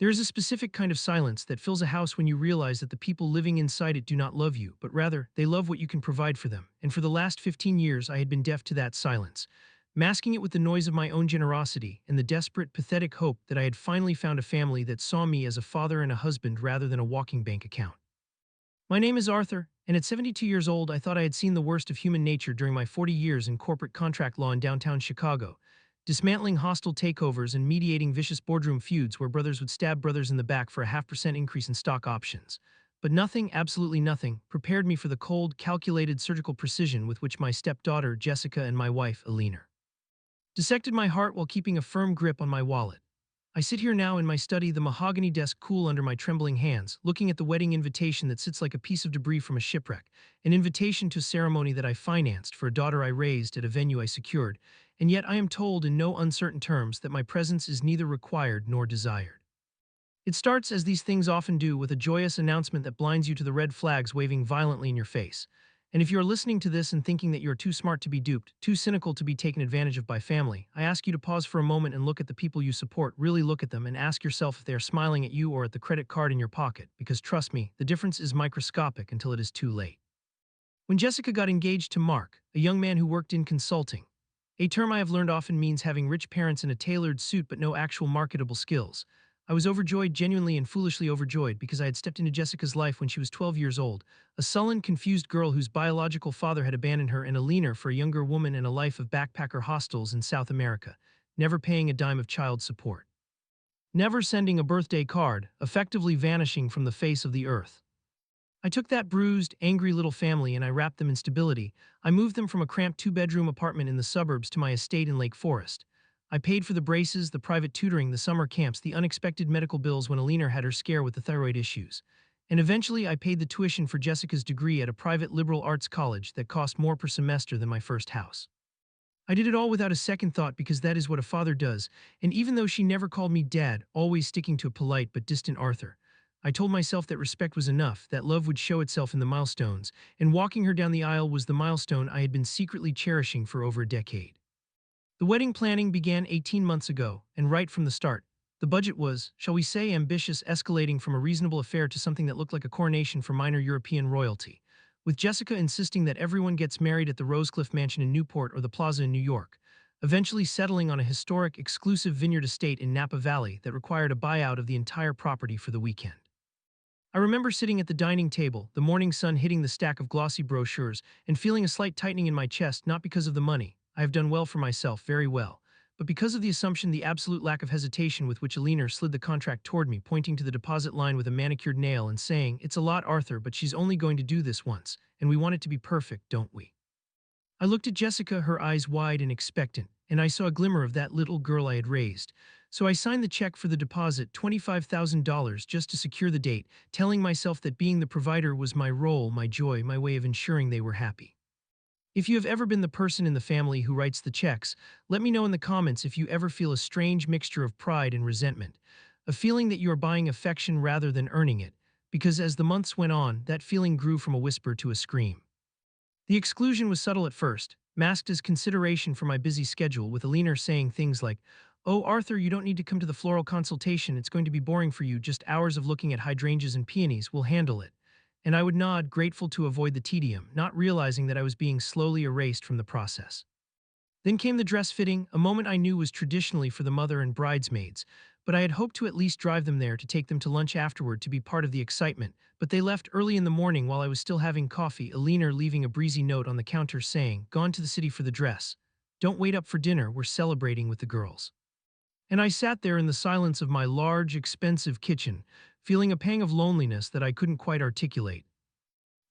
There is a specific kind of silence that fills a house when you realize that the people living inside it do not love you, but rather, they love what you can provide for them. And for the last 15 years, I had been deaf to that silence, masking it with the noise of my own generosity and the desperate, pathetic hope that I had finally found a family that saw me as a father and a husband rather than a walking bank account. My name is Arthur, and at 72 years old, I thought I had seen the worst of human nature during my 40 years in corporate contract law in downtown Chicago, dismantling hostile takeovers and mediating vicious boardroom feuds where brothers would stab brothers in the back for a 0.5% increase in stock options. But nothing, absolutely nothing, prepared me for the cold, calculated surgical precision with which my stepdaughter, Jessica, and my wife, Alina, dissected my heart while keeping a firm grip on my wallet. I sit here now in my study, the mahogany desk cool under my trembling hands, looking at the wedding invitation that sits like a piece of debris from a shipwreck, an invitation to a ceremony that I financed for a daughter I raised at a venue I secured, and yet I am told in no uncertain terms that my presence is neither required nor desired. It starts, as these things often do, with a joyous announcement that blinds you to the red flags waving violently in your face. And if you are listening to this and thinking that you are too smart to be duped, too cynical to be taken advantage of by family, I ask you to pause for a moment and look at the people you support, really look at them and ask yourself if they are smiling at you or at the credit card in your pocket, because trust me, the difference is microscopic until it is too late. When Jessica got engaged to Mark, a young man who worked in consulting, a term I have learned often means having rich parents in a tailored suit but no actual marketable skills, I was overjoyed, genuinely and foolishly overjoyed, because I had stepped into Jessica's life when she was 12 years old, a sullen, confused girl whose biological father had abandoned her and a leaner for a younger woman and a life of backpacker hostels in South America, never paying a dime of child support, never sending a birthday card, effectively vanishing from the face of the earth. I took that bruised, angry little family and I wrapped them in stability. I moved them from a cramped two-bedroom apartment in the suburbs to my estate in Lake Forest. I paid for the braces, the private tutoring, the summer camps, the unexpected medical bills when Alina had her scare with the thyroid issues. And eventually I paid the tuition for Jessica's degree at a private liberal arts college that cost more per semester than my first house. I did it all without a second thought because that is what a father does, and even though she never called me dad, always sticking to a polite but distant Arthur, I told myself that respect was enough, that love would show itself in the milestones, and walking her down the aisle was the milestone I had been secretly cherishing for over a decade. The wedding planning began 18 months ago, and right from the start, the budget was, shall we say, ambitious, escalating from a reasonable affair to something that looked like a coronation for minor European royalty, with Jessica insisting that everyone gets married at the Rosecliff Mansion in Newport or the Plaza in New York, eventually settling on a historic, exclusive vineyard estate in Napa Valley that required a buyout of the entire property for the weekend. I remember sitting at the dining table, the morning sun hitting the stack of glossy brochures, and feeling a slight tightening in my chest, not because of the money. I have done well for myself, very well, but because of the assumption, the absolute lack of hesitation with which Alina slid the contract toward me, pointing to the deposit line with a manicured nail and saying, "It's a lot, Arthur, but she's only going to do this once, and we want it to be perfect, don't we?" I looked at Jessica, her eyes wide and expectant, and I saw a glimmer of that little girl I had raised. So I signed the check for the deposit, $25,000, just to secure the date, telling myself that being the provider was my role, my joy, my way of ensuring they were happy. If you have ever been the person in the family who writes the checks, let me know in the comments if you ever feel a strange mixture of pride and resentment, a feeling that you are buying affection rather than earning it, because as the months went on, that feeling grew from a whisper to a scream. The exclusion was subtle at first, masked as consideration for my busy schedule, with Alina saying things like, "Oh, Arthur, you don't need to come to the floral consultation, it's going to be boring for you, just hours of looking at hydrangeas and peonies, we'll handle it." And I would nod, grateful to avoid the tedium, not realizing that I was being slowly erased from the process. Then came the dress fitting, a moment I knew was traditionally for the mother and bridesmaids, but I had hoped to at least drive them there to take them to lunch afterward to be part of the excitement, but they left early in the morning while I was still having coffee, Alina leaving a breezy note on the counter saying, "Gone to the city for the dress. Don't wait up for dinner, we're celebrating with the girls." And I sat there in the silence of my large, expensive kitchen, feeling a pang of loneliness that I couldn't quite articulate.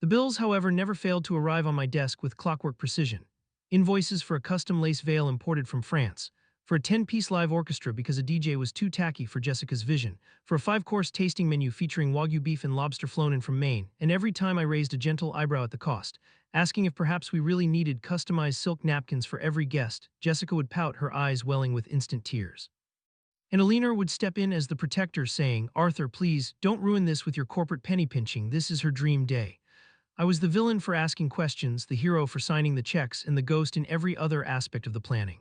The bills, however, never failed to arrive on my desk with clockwork precision. Invoices for a custom lace veil imported from France, for a 10-piece live orchestra because a DJ was too tacky for Jessica's vision, for a 5-course tasting menu featuring Wagyu beef and lobster flown in from Maine, and every time I raised a gentle eyebrow at the cost, asking if perhaps we really needed customized silk napkins for every guest, Jessica would pout, her eyes welling with instant tears. And Alina would step in as the protector, saying, "Arthur, please, don't ruin this with your corporate penny pinching, this is her dream day." I was the villain for asking questions, the hero for signing the checks, and the ghost in every other aspect of the planning.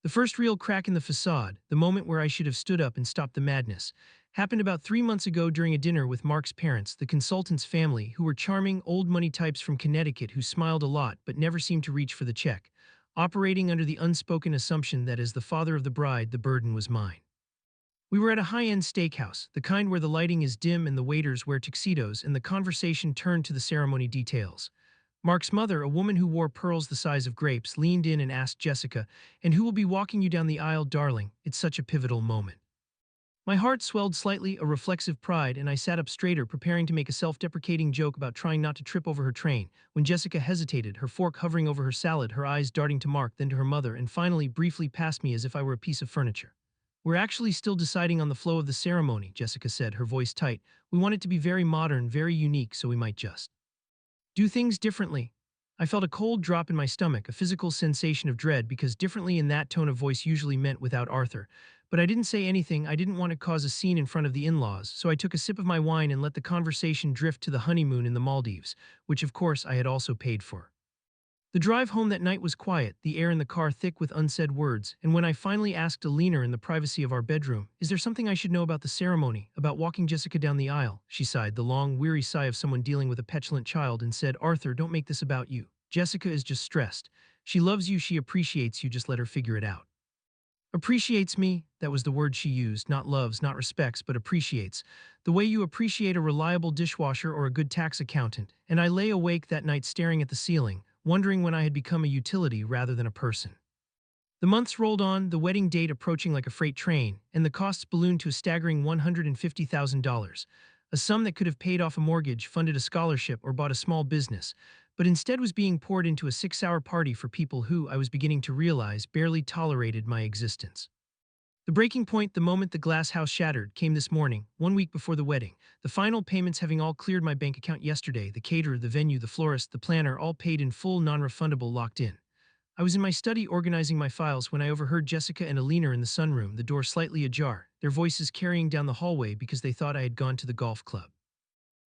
The first real crack in the facade, the moment where I should have stood up and stopped the madness, Happened about 3 months ago during a dinner with Mark's parents, the consultant's family, who were charming, old money types from Connecticut who smiled a lot but never seemed to reach for the check, operating under the unspoken assumption that as the father of the bride, the burden was mine. We were at a high-end steakhouse, the kind where the lighting is dim and the waiters wear tuxedos, and the conversation turned to the ceremony details. Mark's mother, a woman who wore pearls the size of grapes, leaned in and asked Jessica, "And who will be walking you down the aisle, darling? It's such a pivotal moment." My heart swelled slightly, a reflexive pride, and I sat up straighter, preparing to make a self-deprecating joke about trying not to trip over her train, when Jessica hesitated, her fork hovering over her salad, her eyes darting to Mark, then to her mother, and finally briefly past me as if I were a piece of furniture. "We're actually still deciding on the flow of the ceremony," Jessica said, her voice tight. "We want it to be very modern, very unique, so we might just do things differently." I felt a cold drop in my stomach, a physical sensation of dread, because differently in that tone of voice usually meant without Arthur. But I didn't say anything. I didn't want to cause a scene in front of the in-laws, so I took a sip of my wine and let the conversation drift to the honeymoon in the Maldives, which of course I had also paid for. The drive home that night was quiet, the air in the car thick with unsaid words, and when I finally asked Alina in the privacy of our bedroom, "Is there something I should know about the ceremony, about walking Jessica down the aisle?" she sighed, the long, weary sigh of someone dealing with a petulant child, and said, "Arthur, don't make this about you. Jessica is just stressed. She loves you, she appreciates you, just let her figure it out." Appreciates me, that was the word she used, not loves, not respects, but appreciates. The way you appreciate a reliable dishwasher or a good tax accountant, and I lay awake that night staring at the ceiling, wondering when I had become a utility rather than a person. The months rolled on, the wedding date approaching like a freight train, and the costs ballooned to a staggering $150,000, a sum that could have paid off a mortgage, funded a scholarship, or bought a small business, but instead was being poured into a 6-hour party for people who, I was beginning to realize, barely tolerated my existence. The breaking point, the moment the glass house shattered, came this morning, 1 week before the wedding, the final payments having all cleared my bank account yesterday, the caterer, the venue, the florist, the planner, all paid in full, non-refundable, locked in. I was in my study organizing my files when I overheard Jessica and Alina in the sunroom, the door slightly ajar, their voices carrying down the hallway because they thought I had gone to the golf club.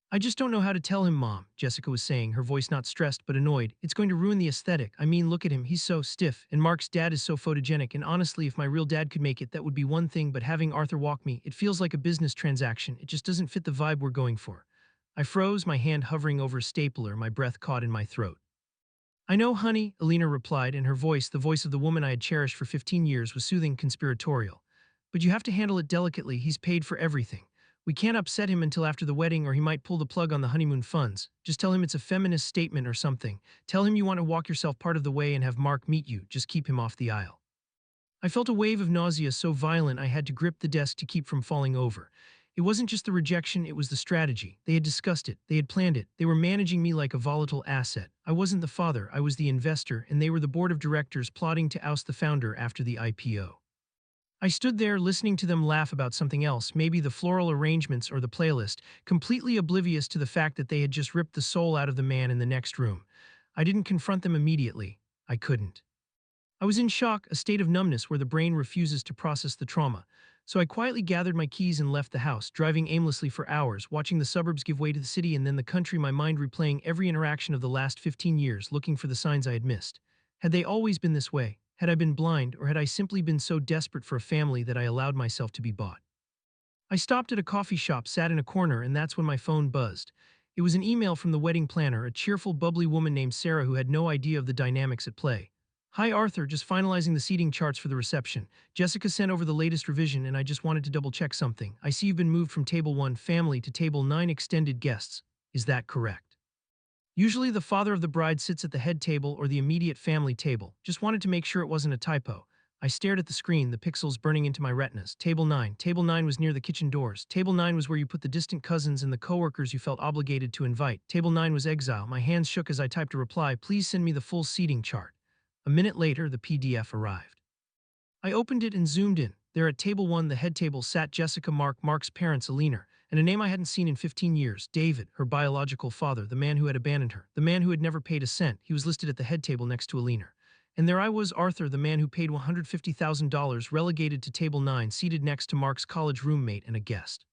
"I just don't know how to tell him, Mom," Jessica was saying, her voice not stressed but annoyed. "It's going to ruin the aesthetic. I mean, look at him, he's so stiff, and Mark's dad is so photogenic, and honestly, if my real dad could make it, that would be one thing, but having Arthur walk me, it feels like a business transaction. It just doesn't fit the vibe we're going for." I froze, my hand hovering over a stapler, my breath caught in my throat. "I know, honey," Alina replied, and her voice, the voice of the woman I had cherished for 15 years, was soothing, conspiratorial. "But you have to handle it delicately. He's paid for everything. We can't upset him until after the wedding or he might pull the plug on the honeymoon funds. Just tell him it's a feminist statement or something. Tell him you want to walk yourself part of the way and have Mark meet you. Just keep him off the aisle." I felt a wave of nausea so violent I had to grip the desk to keep from falling over. It wasn't just the rejection, it was the strategy. They had discussed it, they had planned it, they were managing me like a volatile asset. I wasn't the father, I was the investor, and they were the board of directors plotting to oust the founder after the IPO. I stood there listening to them laugh about something else, maybe the floral arrangements or the playlist, completely oblivious to the fact that they had just ripped the soul out of the man in the next room. I didn't confront them immediately. I couldn't. I was in shock, a state of numbness where the brain refuses to process the trauma. So I quietly gathered my keys and left the house, driving aimlessly for hours, watching the suburbs give way to the city and then the country, my mind replaying every interaction of the last 15 years, looking for the signs I had missed. Had they always been this way? Had I been blind, or had I simply been so desperate for a family that I allowed myself to be bought? I stopped at a coffee shop, sat in a corner, and that's when my phone buzzed. It was an email from the wedding planner, a cheerful, bubbly woman named Sarah who had no idea of the dynamics at play. "Hi Arthur, just finalizing the seating charts for the reception. Jessica sent over the latest revision and I just wanted to double check something. I see you've been moved from table 1 family to table 9 extended guests. Is that correct?" Usually the father of the bride sits at the head table or the immediate family table. Just wanted to make sure it wasn't a typo. I stared at the screen, the pixels burning into my retinas. Table 9. Table 9 was near the kitchen doors. Table 9 was where you put the distant cousins and the coworkers you felt obligated to invite. Table 9 was exile. My hands shook as I typed a reply, "Please send me the full seating chart." A minute later, the PDF arrived. I opened it and zoomed in. There at table 1, the head table, sat Jessica, Mark's parents, Alina, and a name I hadn't seen in 15 years, David, her biological father, the man who had abandoned her, the man who had never paid a cent. He was listed at the head table next to Alina. And there I was, Arthur, the man who paid $150,000, relegated to table 9, seated next to Mark's college roommate and a guest.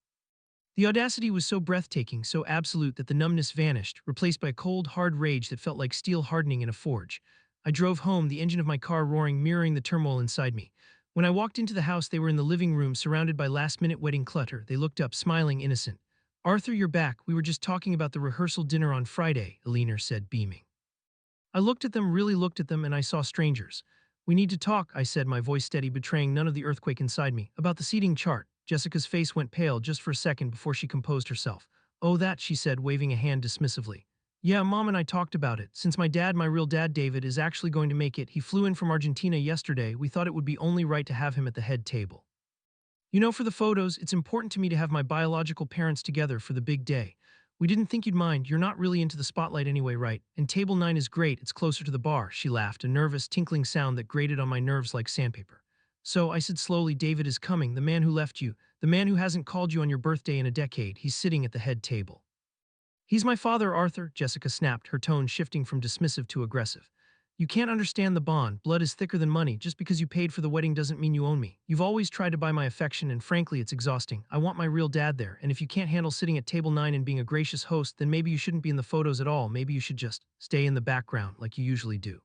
The audacity was so breathtaking, so absolute that the numbness vanished, replaced by a cold, hard rage that felt like steel hardening in a forge. I drove home, the engine of my car roaring, mirroring the turmoil inside me. When I walked into the house, they were in the living room surrounded by last-minute wedding clutter. They looked up, smiling, innocent. "Arthur, you're back. We were just talking about the rehearsal dinner on Friday," Eleanor said, beaming. I looked at them, really looked at them, and I saw strangers. "We need to talk," I said, my voice steady, betraying none of the earthquake inside me. "About the seating chart." Jessica's face went pale just for a second before she composed herself. "Oh, that," she said, waving a hand dismissively. "Yeah, Mom and I talked about it. Since my dad, my real dad David, is actually going to make it. He flew in from Argentina yesterday. We thought it would be only right to have him at the head table. You know, for the photos, it's important to me to have my biological parents together for the big day. We didn't think you'd mind. You're not really into the spotlight anyway, right? And table 9 is great. It's closer to the bar," she laughed, a nervous, tinkling sound that grated on my nerves like sandpaper. "So," I said slowly, "David is coming, the man who left you, the man who hasn't called you on your birthday in a decade. He's sitting at the head table." "He's my father, Arthur," Jessica snapped, her tone shifting from dismissive to aggressive. "You can't understand the bond. Blood is thicker than money. Just because you paid for the wedding doesn't mean you own me. You've always tried to buy my affection, and frankly, it's exhausting. I want my real dad there, and if you can't handle sitting at table 9 and being a gracious host, then maybe you shouldn't be in the photos at all. Maybe you should just stay in the background like you usually do."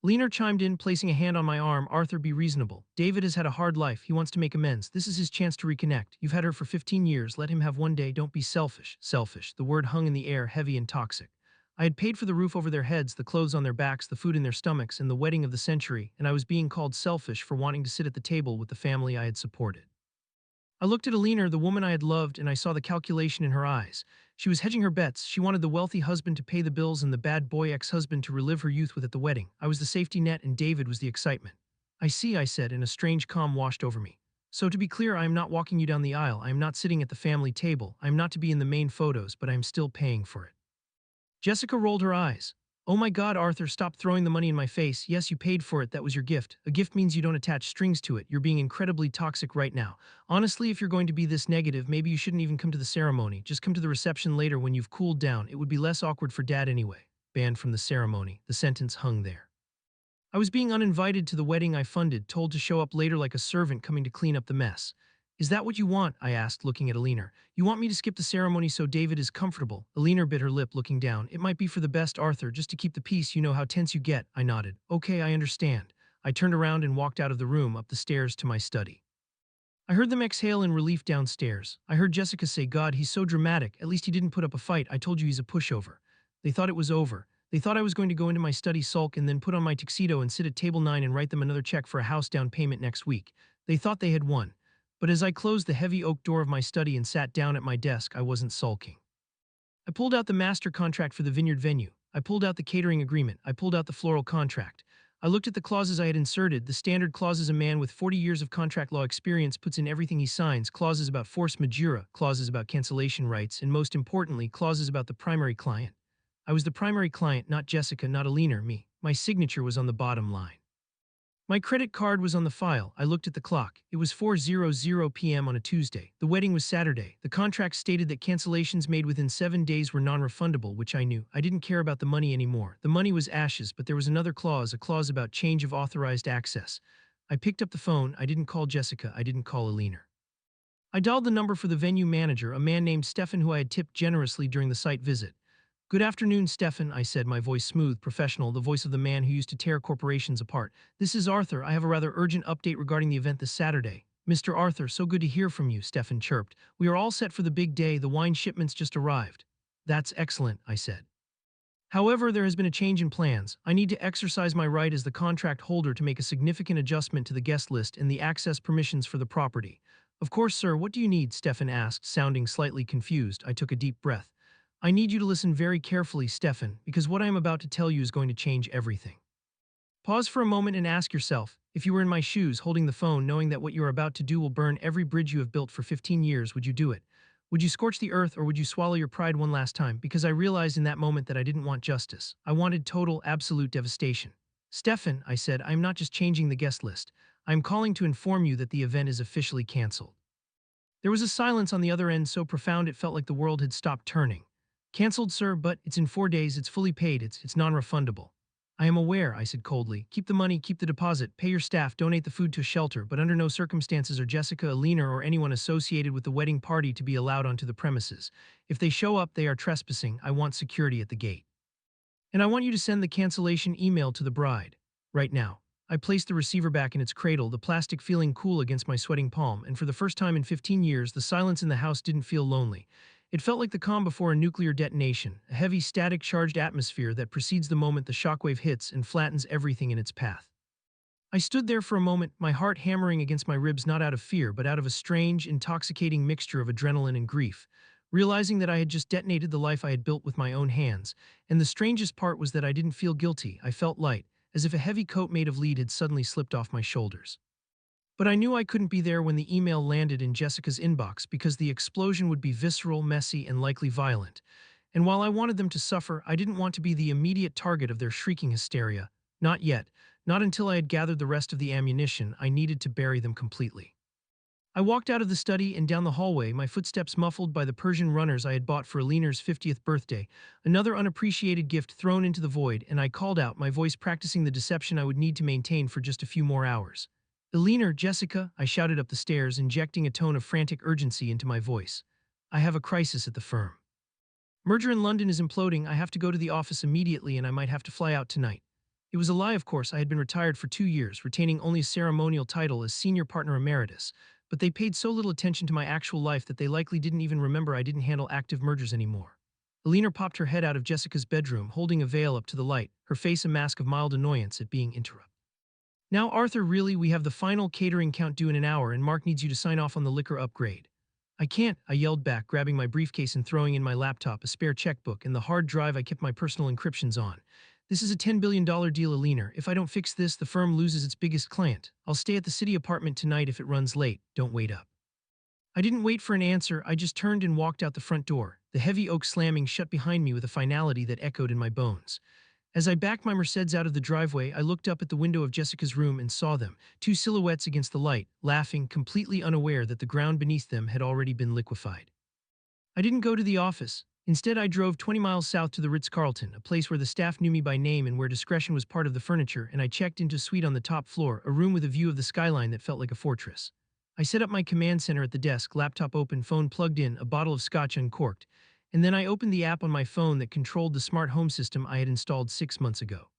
Leaner chimed in, placing a hand on my arm. "Arthur, be reasonable. David has had a hard life. He wants to make amends. This is his chance to reconnect. You've had her for 15 years. Let him have one day. Don't be selfish." Selfish. The word hung in the air, heavy and toxic. I had paid for the roof over their heads, the clothes on their backs, the food in their stomachs, and the wedding of the century, and I was being called selfish for wanting to sit at the table with the family I had supported. I looked at Alina, the woman I had loved, and I saw the calculation in her eyes. She was hedging her bets. She wanted the wealthy husband to pay the bills and the bad boy ex-husband to relive her youth with at the wedding. I was the safety net and David was the excitement. "I see," I said, and a strange calm washed over me. "So to be clear, I am not walking you down the aisle. I am not sitting at the family table. I am not to be in the main photos, but I am still paying for it." Jessica rolled her eyes. "Oh my God, Arthur, stop throwing the money in my face. Yes, you paid for it. That was your gift. A gift means you don't attach strings to it. You're being incredibly toxic right now. Honestly, if you're going to be this negative, maybe you shouldn't even come to the ceremony. Just come to the reception later when you've cooled down. It would be less awkward for Dad anyway." Banned from the ceremony. The sentence hung there. I was being uninvited to the wedding I funded, told to show up later like a servant coming to clean up the mess. "Is that what you want?" I asked, looking at Alina. "You want me to skip the ceremony so David is comfortable?" Alina bit her lip, looking down. "It might be for the best, Arthur, just to keep the peace. You know how tense you get." I nodded. "Okay, I understand." I turned around and walked out of the room, up the stairs to my study. I heard them exhale in relief downstairs. I heard Jessica say, "God, he's so dramatic. At least he didn't put up a fight. I told you he's a pushover." They thought it was over. They thought I was going to go into my study, sulk, and then put on my tuxedo and sit at table 9 and write them another check for a house down payment next week. They thought they had won. But as I closed the heavy oak door of my study and sat down at my desk, I wasn't sulking. I pulled out the master contract for the vineyard venue. I pulled out the catering agreement. I pulled out the floral contract. I looked at the clauses I had inserted, the standard clauses a man with 40 years of contract law experience puts in everything he signs, clauses about force majeure, clauses about cancellation rights, and most importantly, clauses about the primary client. I was the primary client, not Jessica, not Alina, me. My signature was on the bottom line. My credit card was on the file. I looked at the clock. It was 4:00 p.m. on a Tuesday. The wedding was Saturday. The contract stated that cancellations made within 7 days were non-refundable, which I knew. I didn't care about the money anymore. The money was ashes, but there was another clause, a clause about change of authorized access. I picked up the phone. I didn't call Jessica. I didn't call Alina. I dialed the number for the venue manager, a man named Stefan who I had tipped generously during the site visit. "Good afternoon, Stefan," I said, my voice smooth, professional, the voice of the man who used to tear corporations apart. "This is Arthur. I have a rather urgent update regarding the event this Saturday." "Mr. Arthur, so good to hear from you," Stefan chirped. "We are all set for the big day. The wine shipments just arrived." "That's excellent," I said. "However, there has been a change in plans. I need to exercise my right as the contract holder to make a significant adjustment to the guest list and the access permissions for the property." "Of course, sir. What do you need?" Stefan asked, sounding slightly confused. I took a deep breath. "I need you to listen very carefully, Stefan, because what I am about to tell you is going to change everything. Pause for a moment and ask yourself, if you were in my shoes holding the phone knowing that what you are about to do will burn every bridge you have built for 15 years, would you do it? Would you scorch the earth or would you swallow your pride one last time? Because I realized in that moment that I didn't want justice. I wanted total, absolute devastation." "Stefan," I said, "I am not just changing the guest list. I am calling to inform you that the event is officially canceled." There was a silence on the other end so profound it felt like the world had stopped turning. "Cancelled, sir, but it's in 4 days, it's fully paid, it's non-refundable." "I am aware," I said coldly. "Keep the money, keep the deposit, pay your staff, donate the food to a shelter, but under no circumstances are Jessica, Alina, or anyone associated with the wedding party to be allowed onto the premises. If they show up, they are trespassing. I want security at the gate. And I want you to send the cancellation email to the bride. Right now." I placed the receiver back in its cradle, the plastic feeling cool against my sweating palm, and for the first time in 15 years, the silence in the house didn't feel lonely. It felt like the calm before a nuclear detonation, a heavy, static-charged atmosphere that precedes the moment the shockwave hits and flattens everything in its path. I stood there for a moment, my heart hammering against my ribs not out of fear, but out of a strange, intoxicating mixture of adrenaline and grief, realizing that I had just detonated the life I had built with my own hands. And the strangest part was that I didn't feel guilty, I felt light, as if a heavy coat made of lead had suddenly slipped off my shoulders. But I knew I couldn't be there when the email landed in Jessica's inbox because the explosion would be visceral, messy, and likely violent. And while I wanted them to suffer, I didn't want to be the immediate target of their shrieking hysteria. Not yet. Not until I had gathered the rest of the ammunition I needed to bury them completely. I walked out of the study and down the hallway, my footsteps muffled by the Persian runners I had bought for Alina's 50th birthday, another unappreciated gift thrown into the void, and I called out, my voice practicing the deception I would need to maintain for just a few more hours. Alina, Jessica, I shouted up the stairs, injecting a tone of frantic urgency into my voice. I have a crisis at the firm. Merger in London is imploding, I have to go to the office immediately and I might have to fly out tonight. It was a lie, of course. I had been retired for 2 years, retaining only a ceremonial title as senior partner emeritus, but they paid so little attention to my actual life that they likely didn't even remember I didn't handle active mergers anymore. Alina popped her head out of Jessica's bedroom, holding a veil up to the light, her face a mask of mild annoyance at being interrupted. Now, Arthur, really, we have the final catering count due in an hour and Mark needs you to sign off on the liquor upgrade. I can't, I yelled back, grabbing my briefcase and throwing in my laptop, a spare checkbook, and the hard drive I kept my personal encryptions on. This is a $10 billion deal, Alina. If I don't fix this, the firm loses its biggest client. I'll stay at the city apartment tonight if it runs late. Don't wait up. I didn't wait for an answer. I just turned and walked out the front door, the heavy oak slamming shut behind me with a finality that echoed in my bones. As I backed my Mercedes out of the driveway, I looked up at the window of Jessica's room and saw them, two silhouettes against the light, laughing, completely unaware that the ground beneath them had already been liquefied. I didn't go to the office. Instead, I drove 20 miles south to the Ritz-Carlton, a place where the staff knew me by name and where discretion was part of the furniture, and I checked into a suite on the top floor, a room with a view of the skyline that felt like a fortress. I set up my command center at the desk, laptop open, phone plugged in, a bottle of scotch uncorked, and then I opened the app on my phone that controlled the smart home system I had installed 6 months ago.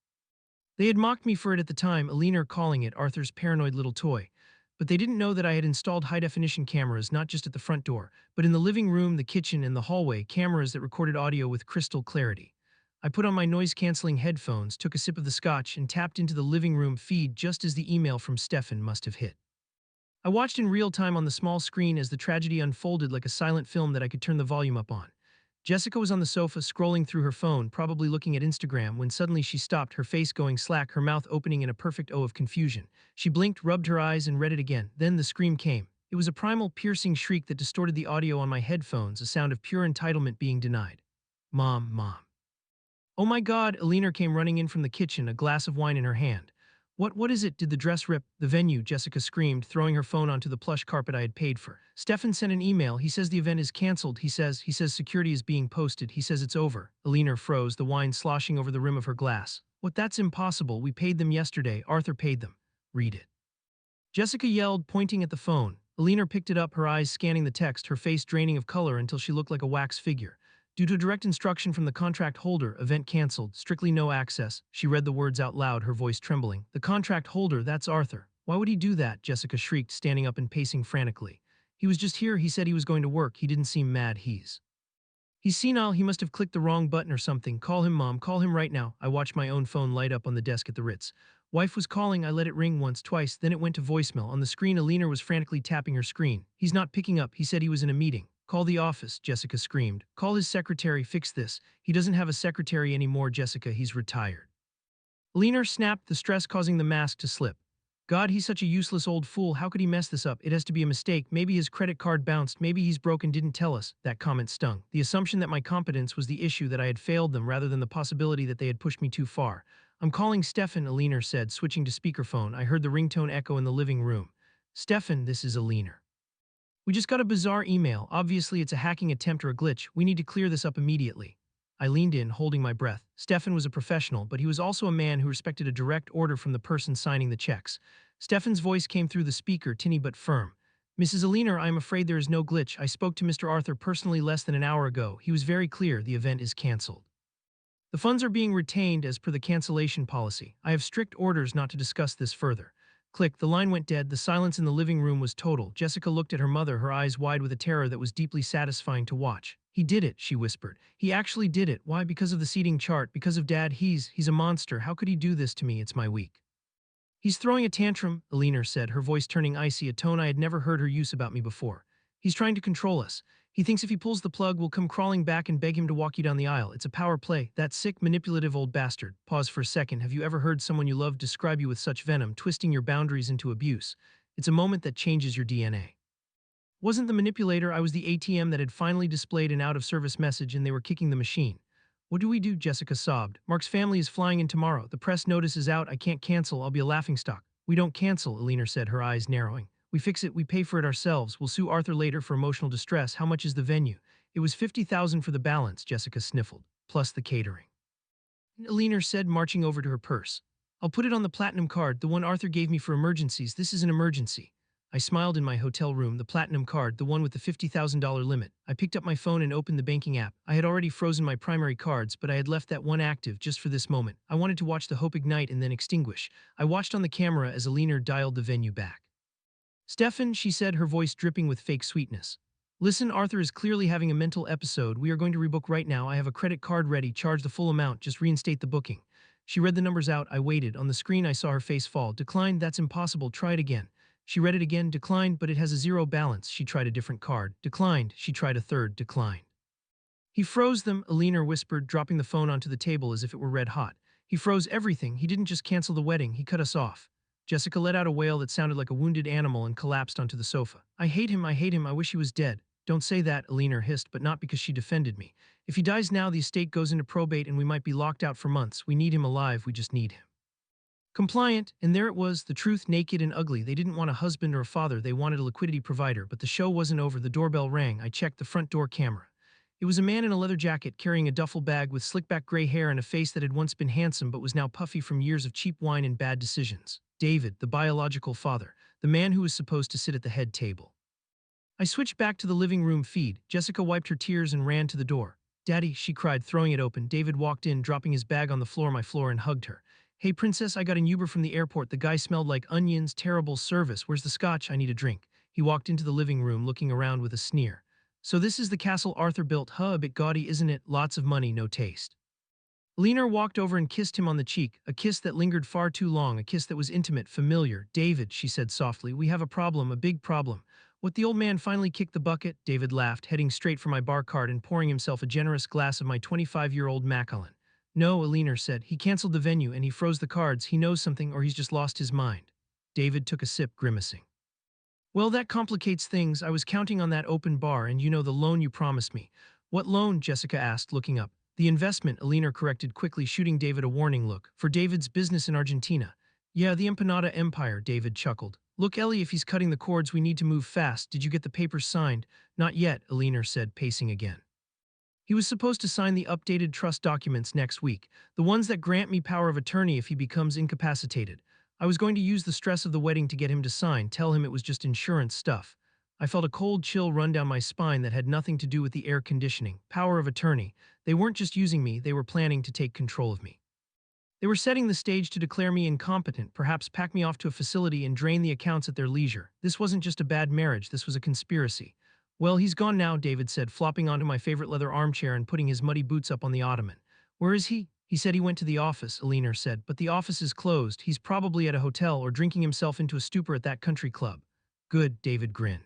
They had mocked me for it at the time, Alina calling it Arthur's paranoid little toy. But they didn't know that I had installed high-definition cameras not just at the front door, but in the living room, the kitchen, and the hallway, cameras that recorded audio with crystal clarity. I put on my noise-canceling headphones, took a sip of the scotch, and tapped into the living room feed just as the email from Stefan must have hit. I watched in real time on the small screen as the tragedy unfolded like a silent film that I could turn the volume up on. Jessica was on the sofa, scrolling through her phone, probably looking at Instagram, when suddenly she stopped, her face going slack, her mouth opening in a perfect O of confusion. She blinked, rubbed her eyes, and read it again. Then the scream came. It was a primal, piercing shriek that distorted the audio on my headphones, a sound of pure entitlement being denied. Mom, Mom. Oh my God, Alina came running in from the kitchen, a glass of wine in her hand. What is it? Did the dress rip? The venue, Jessica screamed, throwing her phone onto the plush carpet I had paid for. Stefan sent an email. He says the event is canceled. He says security is being posted. He says it's over. Alina froze, the wine sloshing over the rim of her glass. What? That's impossible. We paid them yesterday. Arthur paid them. Read it. Jessica yelled, pointing at the phone. Alina picked it up, her eyes scanning the text, her face draining of color until she looked like a wax figure. Due to direct instruction from the contract holder, event canceled, strictly no access. She read the words out loud, her voice trembling. The contract holder, that's Arthur. Why would he do that? Jessica shrieked, standing up and pacing frantically. He was just here, he said he was going to work. He didn't seem mad, he's senile, he must have clicked the wrong button or something. Call him, Mom, call him right now. I watched my own phone light up on the desk at the Ritz. Wife was calling, I let it ring once, twice, then it went to voicemail. On the screen, Alina was frantically tapping her screen. He's not picking up, he said he was in a meeting. Call the office, Jessica screamed. Call his secretary, fix this. He doesn't have a secretary anymore, Jessica, he's retired. Alina snapped, the stress causing the mask to slip. God, he's such a useless old fool, how could he mess this up? It has to be a mistake, maybe his credit card bounced, maybe he's broken, didn't tell us. That comment stung. The assumption that my competence was the issue, that I had failed them rather than the possibility that they had pushed me too far. I'm calling Stefan, Alina said, switching to speakerphone. I heard the ringtone echo in the living room. Stefan, this is Alina. We just got a bizarre email. Obviously, it's a hacking attempt or a glitch. We need to clear this up immediately. I leaned in, holding my breath. Stefan was a professional, but he was also a man who respected a direct order from the person signing the checks. Stefan's voice came through the speaker, tinny but firm. Mrs. Alina, I am afraid there is no glitch. I spoke to Mr. Arthur personally less than an hour ago. He was very clear, the event is canceled. The funds are being retained as per the cancellation policy. I have strict orders not to discuss this further. Click, the line went dead, the silence in the living room was total. Jessica looked at her mother, her eyes wide with a terror that was deeply satisfying to watch. He did it, she whispered. He actually did it. Why? Because of the seating chart, because of Dad. He's a monster. How could he do this to me? It's my week. He's throwing a tantrum, Eleanor said, her voice turning icy, a tone I had never heard her use about me before. He's trying to control us. He thinks if he pulls the plug, we'll come crawling back and beg him to walk you down the aisle. It's a power play. That sick, manipulative old bastard. Pause for a second. Have you ever heard someone you love describe you with such venom, twisting your boundaries into abuse? It's a moment that changes your DNA. Wasn't the manipulator, I was the ATM that had finally displayed an out-of-service message and they were kicking the machine. What do we do? Jessica sobbed. Mark's family is flying in tomorrow. The press notice is out. I can't cancel. I'll be a laughingstock. We don't cancel, Eleanor said, her eyes narrowing. We fix it. We pay for it ourselves. We'll sue Arthur later for emotional distress. How much is the venue? It was $50,000 for the balance, Jessica sniffled, plus the catering. Eleanor said, marching over to her purse. I'll put it on the platinum card, the one Arthur gave me for emergencies. This is an emergency. I smiled in my hotel room, the platinum card, the one with the $50,000 limit. I picked up my phone and opened the banking app. I had already frozen my primary cards, but I had left that one active just for this moment. I wanted to watch the hope ignite and then extinguish. I watched on the camera as Eleanor dialed the venue back. Stefan, she said, her voice dripping with fake sweetness. Listen, Arthur is clearly having a mental episode. We are going to rebook right now. I have a credit card ready. Charge the full amount. Just reinstate the booking. She read the numbers out. I waited. On the screen, I saw her face fall. Declined. That's impossible. Try it again. She read it again. Declined, but it has a zero balance. She tried a different card. Declined. She tried a third. Declined. He froze them, Eleanor whispered, dropping the phone onto the table as if it were red hot. He froze everything. He didn't just cancel the wedding. He cut us off. Jessica let out a wail that sounded like a wounded animal and collapsed onto the sofa. I hate him. I hate him. I wish he was dead. Don't say that, Eleanor hissed, but not because she defended me. If he dies now, the estate goes into probate and we might be locked out for months. We need him alive. We just need him. Compliant, and there it was, the truth, naked and ugly. They didn't want a husband or a father. They wanted a liquidity provider, but the show wasn't over. The doorbell rang. I checked the front door camera. It was a man in a leather jacket carrying a duffel bag with slick-back gray hair and a face that had once been handsome but was now puffy from years of cheap wine and bad decisions. David, the biological father, the man who was supposed to sit at the head table. I switched back to the living room feed. Jessica wiped her tears and ran to the door. Daddy, she cried, throwing it open. David walked in, dropping his bag on the floor, my floor, and hugged her. Hey, princess, I got an Uber from the airport. The guy smelled like onions, terrible service. Where's the scotch? I need a drink. He walked into the living room, looking around with a sneer. So this is the castle Arthur built, huh? A bit gaudy, isn't it? Lots of money, no taste. Eleanor walked over and kissed him on the cheek, a kiss that lingered far too long, a kiss that was intimate, familiar. David, she said softly, we have a problem, a big problem. What, the old man finally kicked the bucket? David laughed, heading straight for my bar cart and pouring himself a generous glass of my 25-year-old Macallan. No, Eleanor said. He canceled the venue and he froze the cards. He knows something or he's just lost his mind. David took a sip, grimacing. Well, that complicates things. I was counting on that open bar and you know the loan you promised me. What loan? Jessica asked, looking up. The investment, Eleanor corrected quickly, shooting David a warning look. For David's business in Argentina. Yeah, the empanada empire, David chuckled. Look, Ellie, if he's cutting the cords, we need to move fast. Did you get the papers signed? Not yet, Eleanor said, pacing again. He was supposed to sign the updated trust documents next week, the ones that grant me power of attorney if he becomes incapacitated. I was going to use the stress of the wedding to get him to sign, tell him it was just insurance stuff. I felt a cold chill run down my spine that had nothing to do with the air conditioning. Power of attorney. They weren't just using me, they were planning to take control of me. They were setting the stage to declare me incompetent, perhaps pack me off to a facility and drain the accounts at their leisure. This wasn't just a bad marriage, this was a conspiracy. Well, he's gone now, David said, flopping onto my favorite leather armchair and putting his muddy boots up on the ottoman. Where is he? He said he went to the office, Eleanor said, but the office is closed. He's probably at a hotel or drinking himself into a stupor at that country club. Good, David grinned.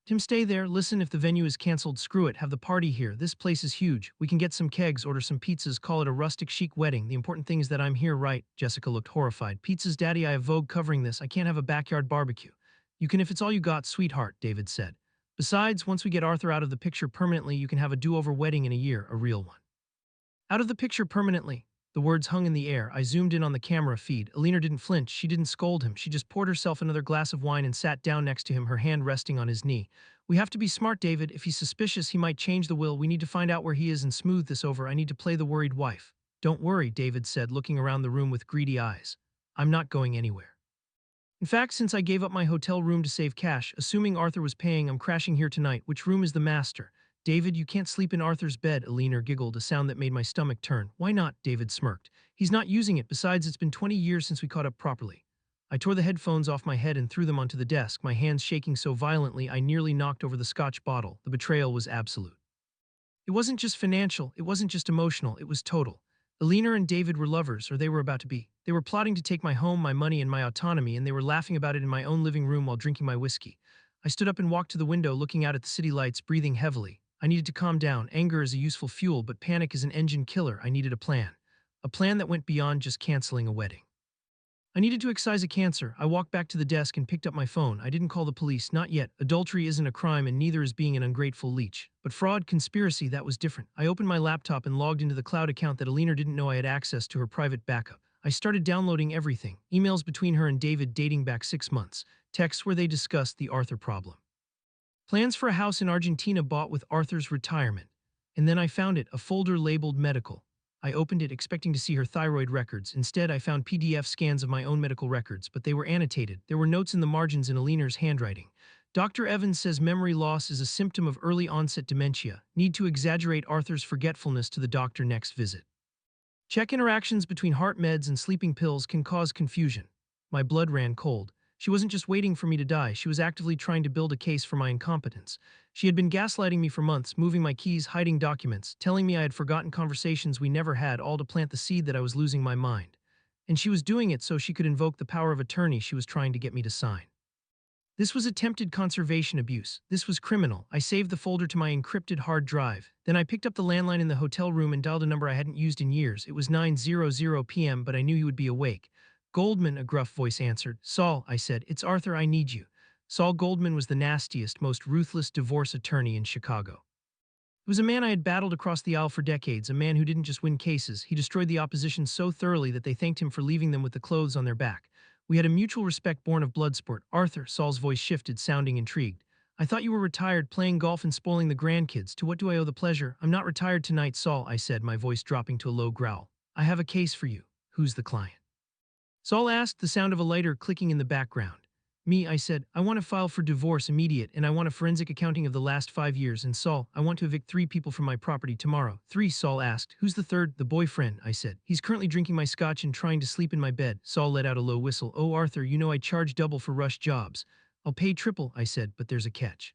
Tim, stay there. Listen, if the venue is canceled, screw it. Have the party here. This place is huge. We can get some kegs, order some pizzas, call it a rustic chic wedding. The important thing is that I'm here, right? Jessica looked horrified. Pizzas, Daddy, I have Vogue covering this. I can't have a backyard barbecue. You can if it's all you got, sweetheart, David said. Besides, once we get Arthur out of the picture permanently, you can have a do-over wedding in a year, a real one. Out of the picture permanently. The words hung in the air. I zoomed in on the camera feed. Eleanor didn't flinch. She didn't scold him. She just poured herself another glass of wine and sat down next to him, her hand resting on his knee. We have to be smart, David. If he's suspicious, he might change the will. We need to find out where he is and smooth this over. I need to play the worried wife. Don't worry, David said, looking around the room with greedy eyes. I'm not going anywhere. In fact, since I gave up my hotel room to save cash, assuming Arthur was paying, I'm crashing here tonight. Which room is the master? David, you can't sleep in Arthur's bed, Eleanor giggled, a sound that made my stomach turn. Why not? David smirked. He's not using it. Besides, it's been 20 years since we caught up properly. I tore the headphones off my head and threw them onto the desk, my hands shaking so violently I nearly knocked over the scotch bottle. The betrayal was absolute. It wasn't just financial, it wasn't just emotional, it was total. Eleanor and David were lovers, or they were about to be. They were plotting to take my home, my money, and my autonomy, and they were laughing about it in my own living room while drinking my whiskey. I stood up and walked to the window, looking out at the city lights, breathing heavily. I needed to calm down. Anger is a useful fuel, but panic is an engine killer. I needed a plan. A plan that went beyond just canceling a wedding. I needed to excise a cancer. I walked back to the desk and picked up my phone. I didn't call the police, not yet. Adultery isn't a crime and neither is being an ungrateful leech. But fraud, conspiracy, that was different. I opened my laptop and logged into the cloud account that Alina didn't know I had access to, her private backup. I started downloading everything. Emails between her and David dating back 6 months. Texts where they discussed the Arthur problem. Plans for a house in Argentina bought with Arthur's retirement. And then I found it, a folder labeled medical. I opened it expecting to see her thyroid records. Instead, I found PDF scans of my own medical records, but they were annotated. There were notes in the margins in Alina's handwriting. Dr. Evans says memory loss is a symptom of early onset dementia. Need to exaggerate Arthur's forgetfulness to the doctor next visit. Check interactions between heart meds and sleeping pills can cause confusion. My blood ran cold. She wasn't just waiting for me to die, she was actively trying to build a case for my incompetence. She had been gaslighting me for months, moving my keys, hiding documents, telling me I had forgotten conversations we never had, all to plant the seed that I was losing my mind. And she was doing it so she could invoke the power of attorney she was trying to get me to sign. This was attempted conservation abuse. This was criminal. I saved the folder to my encrypted hard drive. Then I picked up the landline in the hotel room and dialed a number I hadn't used in years. It was 9:00 p.m., but I knew he would be awake. Goldman, a gruff voice answered. Saul, I said, it's Arthur, I need you. Saul Goldman was the nastiest, most ruthless divorce attorney in Chicago. He was a man I had battled across the aisle for decades, a man who didn't just win cases, he destroyed the opposition so thoroughly that they thanked him for leaving them with the clothes on their back. We had a mutual respect born of bloodsport. Arthur, Saul's voice shifted, sounding intrigued. I thought you were retired, playing golf and spoiling the grandkids. To what do I owe the pleasure? I'm not retired tonight, Saul, I said, my voice dropping to a low growl. I have a case for you. Who's the client? Saul asked, the sound of a lighter clicking in the background. Me, I said, I want to file for divorce immediate, and I want a forensic accounting of the last 5 years. And Saul, I want to evict 3 people from my property tomorrow. 3, Saul asked. Who's the third? The boyfriend, I said. He's currently drinking my scotch and trying to sleep in my bed. Saul let out a low whistle. Oh, Arthur, you know I charge double for rush jobs. I'll pay triple, I said, but there's a catch.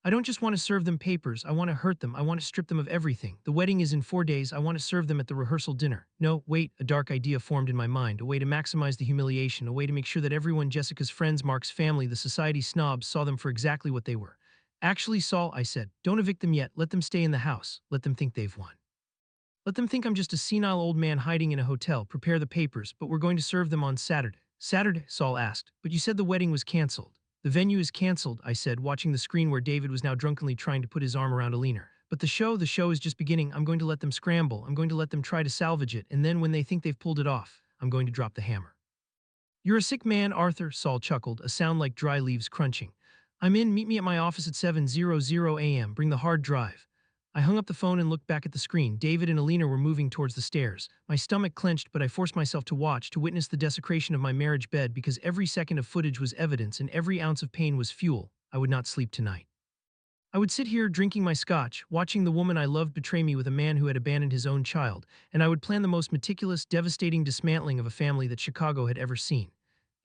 I don't just want to serve them papers, I want to hurt them, I want to strip them of everything. The wedding is in 4 days, I want to serve them at the rehearsal dinner. No, wait, a dark idea formed in my mind, a way to maximize the humiliation, a way to make sure that everyone, Jessica's friends, Mark's family, the society snobs, saw them for exactly what they were. Actually, Saul, I said, don't evict them yet, let them stay in the house, let them think they've won. Let them think I'm just a senile old man hiding in a hotel, prepare the papers, but we're going to serve them on Saturday. Saturday, Saul asked, but you said the wedding was canceled. The venue is canceled, I said, watching the screen where David was now drunkenly trying to put his arm around Alina. But the show is just beginning. I'm going to let them scramble. I'm going to let them try to salvage it, and then when they think they've pulled it off, I'm going to drop the hammer. You're a sick man, Arthur, Saul chuckled, a sound like dry leaves crunching. I'm in, meet me at my office at 7:00 a.m., bring the hard drive. I hung up the phone and looked back at the screen. David and Alina were moving towards the stairs. My stomach clenched, but I forced myself to watch, to witness the desecration of my marriage bed, because every second of footage was evidence and every ounce of pain was fuel. I would not sleep tonight. I would sit here drinking my scotch, watching the woman I loved betray me with a man who had abandoned his own child, and I would plan the most meticulous, devastating dismantling of a family that Chicago had ever seen.